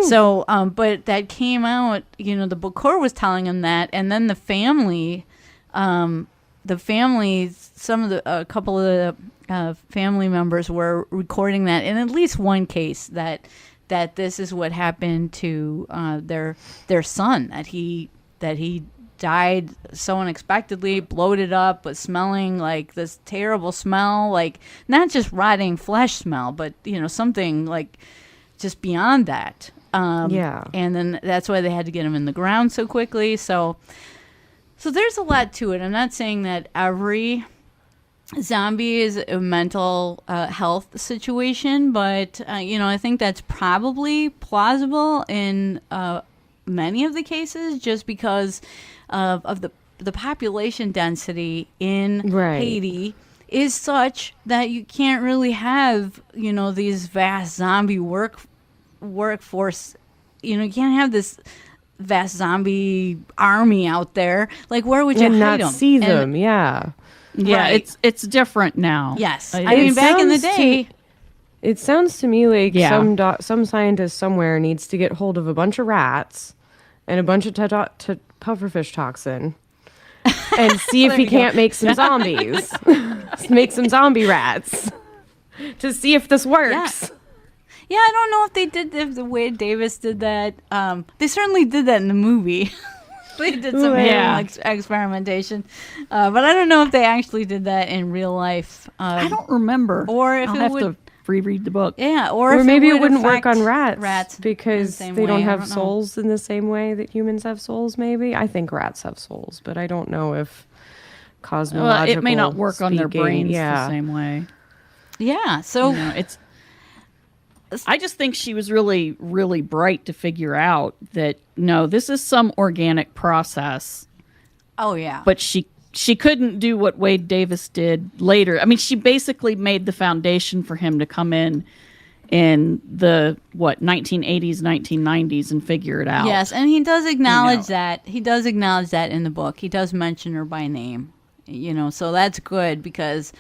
So but that came out, the Bokur was telling him that, and then a couple of the family members were recording that in at least one case that this is what happened to their son, that he died so unexpectedly, bloated up, but smelling like this terrible smell, like not just rotting flesh smell, but something like just beyond that. And then that's why they had to get him in the ground so quickly. So there's a lot to it. I'm not saying that every zombie is a mental health situation, but I think that's probably plausible in many of the cases, just because of the population density in Haiti is such that you can't really have these vast zombie workforce. You can't have this vast zombie army out there. Like, where would you hide them? See them? Yeah, right. It's different now. Yes, I mean back in the day. It sounds to me like some scientist somewhere needs to get hold of a bunch of rats and a bunch of pufferfish toxin and see if he can't make some zombies. Make some zombie rats to see if this works. Yeah, I don't know if the way Davis did that. They certainly did that in the movie. They did some experimentation. But I don't know if they actually did that in real life. I don't remember. Or if I'll it have would to reread the book. Yeah, or if maybe it wouldn't affect work on rats in because the same they don't way. have souls in the same way that humans have souls. Maybe I think rats have souls, but I don't know if cosmological. Well, it may not work on their brains yeah. the same way. Yeah, so it's. I just think she was really, really bright to figure out that no, this is some organic process. Oh yeah, but she couldn't do what Wade Davis did later. I mean, she basically made the foundation for him to come in the 1980s, 1990s and figure it out. Yes, and he does acknowledge that. He does acknowledge that in the book. He does mention her by name. So that's good because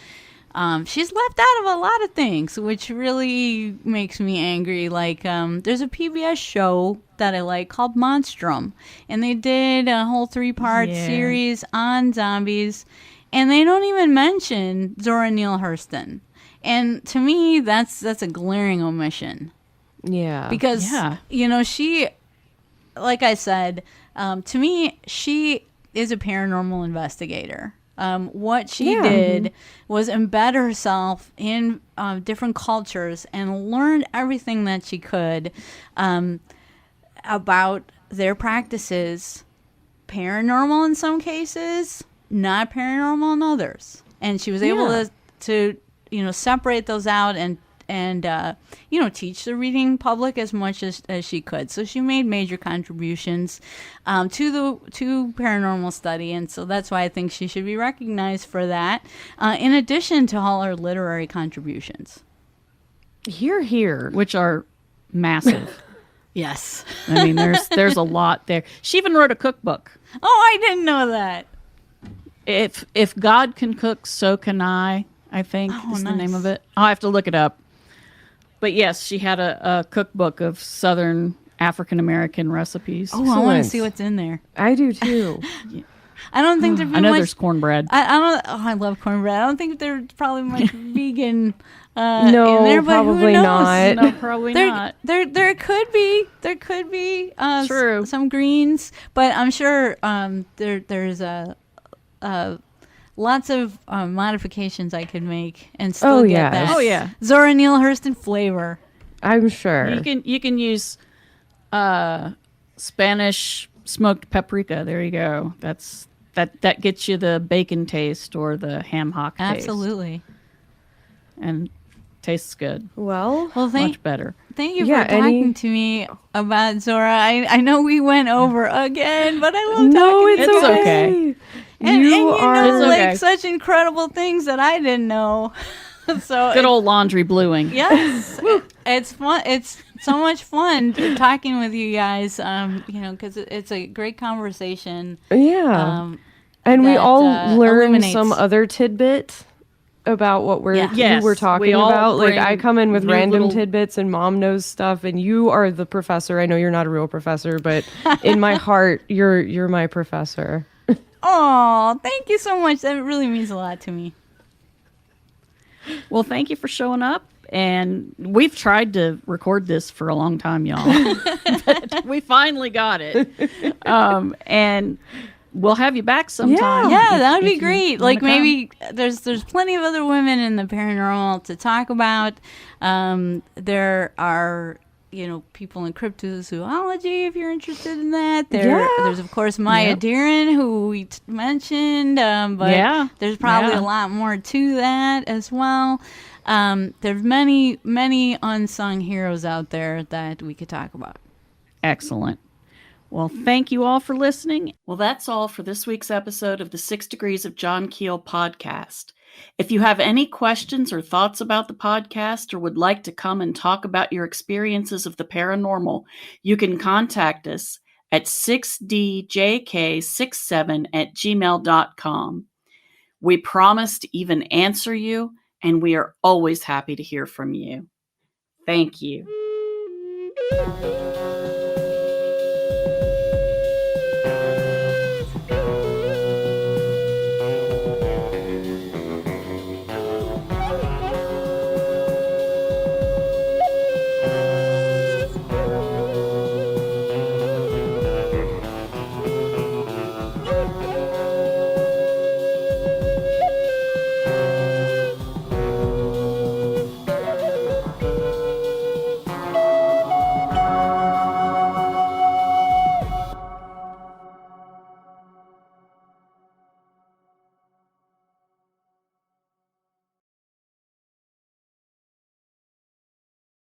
she's left out of a lot of things, which really makes me angry. Like, there's a PBS show that I like called Monstrum, and they did a whole 3-part series on zombies, and they don't even mention Zora Neale Hurston. And to me, that's a glaring omission. Yeah. Because, she, like I said, to me, she is a paranormal investigator. What she did was embed herself in different cultures and learned everything that she could about their practices, paranormal in some cases, not paranormal in others. And she was able to separate those out and teach the reading public as much as she could. So she made major contributions to paranormal study, and so that's why I think she should be recognized for that, in addition to all her literary contributions. Hear. Which are massive. Yes. I mean, there's a lot there. She even wrote a cookbook. Oh, I didn't know that. If God can cook, so can I think is the name of it. I'll have to look it up. But yes, she had a cookbook of Southern African American recipes. Oh, I want to see what's in there. I do too. I don't think there'd be I know much. there's cornbread. I love cornbread. I don't think there's probably much vegan No, in there, but who probably knows? not. No, probably not. There could be True. some greens, but I'm sure there's lots of modifications I could make and still Oh, get yes. that. Oh, yeah. Zora Neale Hurston flavor. I'm sure. You can use Spanish smoked paprika. There you go. That gets you the bacon taste or the ham hock taste. Absolutely. And tastes good. Well, Well, Much better. thank you Yeah, for talking to me about Zora. I know we went over again, but I love no, talking it's to you. It's okay. okay. And you know, It's like okay. such incredible things that I didn't know. So Good old laundry bluing. yes, it's fun. It's so much fun talking with you guys. Because it's a great conversation. Yeah. And we that, all learn illuminates. some other tidbit about what Yeah. who Yes, we're we talking all about. Like bring I come in with new random little- tidbits and Mom knows stuff and you are the professor. I know you're not a real professor, but in my heart you're my professor. Oh, thank you so much. That really means a lot to me. Well, thank you for showing up. And we've tried to record this for a long time, y'all. But we finally got it. And we'll have you back sometime. Yeah, if- that would if be you great. wanna Like come. maybe there's plenty of other women in the paranormal to talk about. There are people in cryptozoology if you're interested in that. There's of course Maya Yep. Deeren who we mentioned, but Yeah. there's probably Yeah. a lot more to that as well. There's many unsung heroes out there that we could talk about. Excellent. Well, thank you all for listening. Well, that's all for this week's episode of the 6 Degrees of John Keel podcast. If you have any questions or thoughts about the podcast or would like to come and talk about your experiences of the paranormal, you can contact us at 6djk67@gmail.com. We promise to even answer you, and we are always happy to hear from you. Thank you.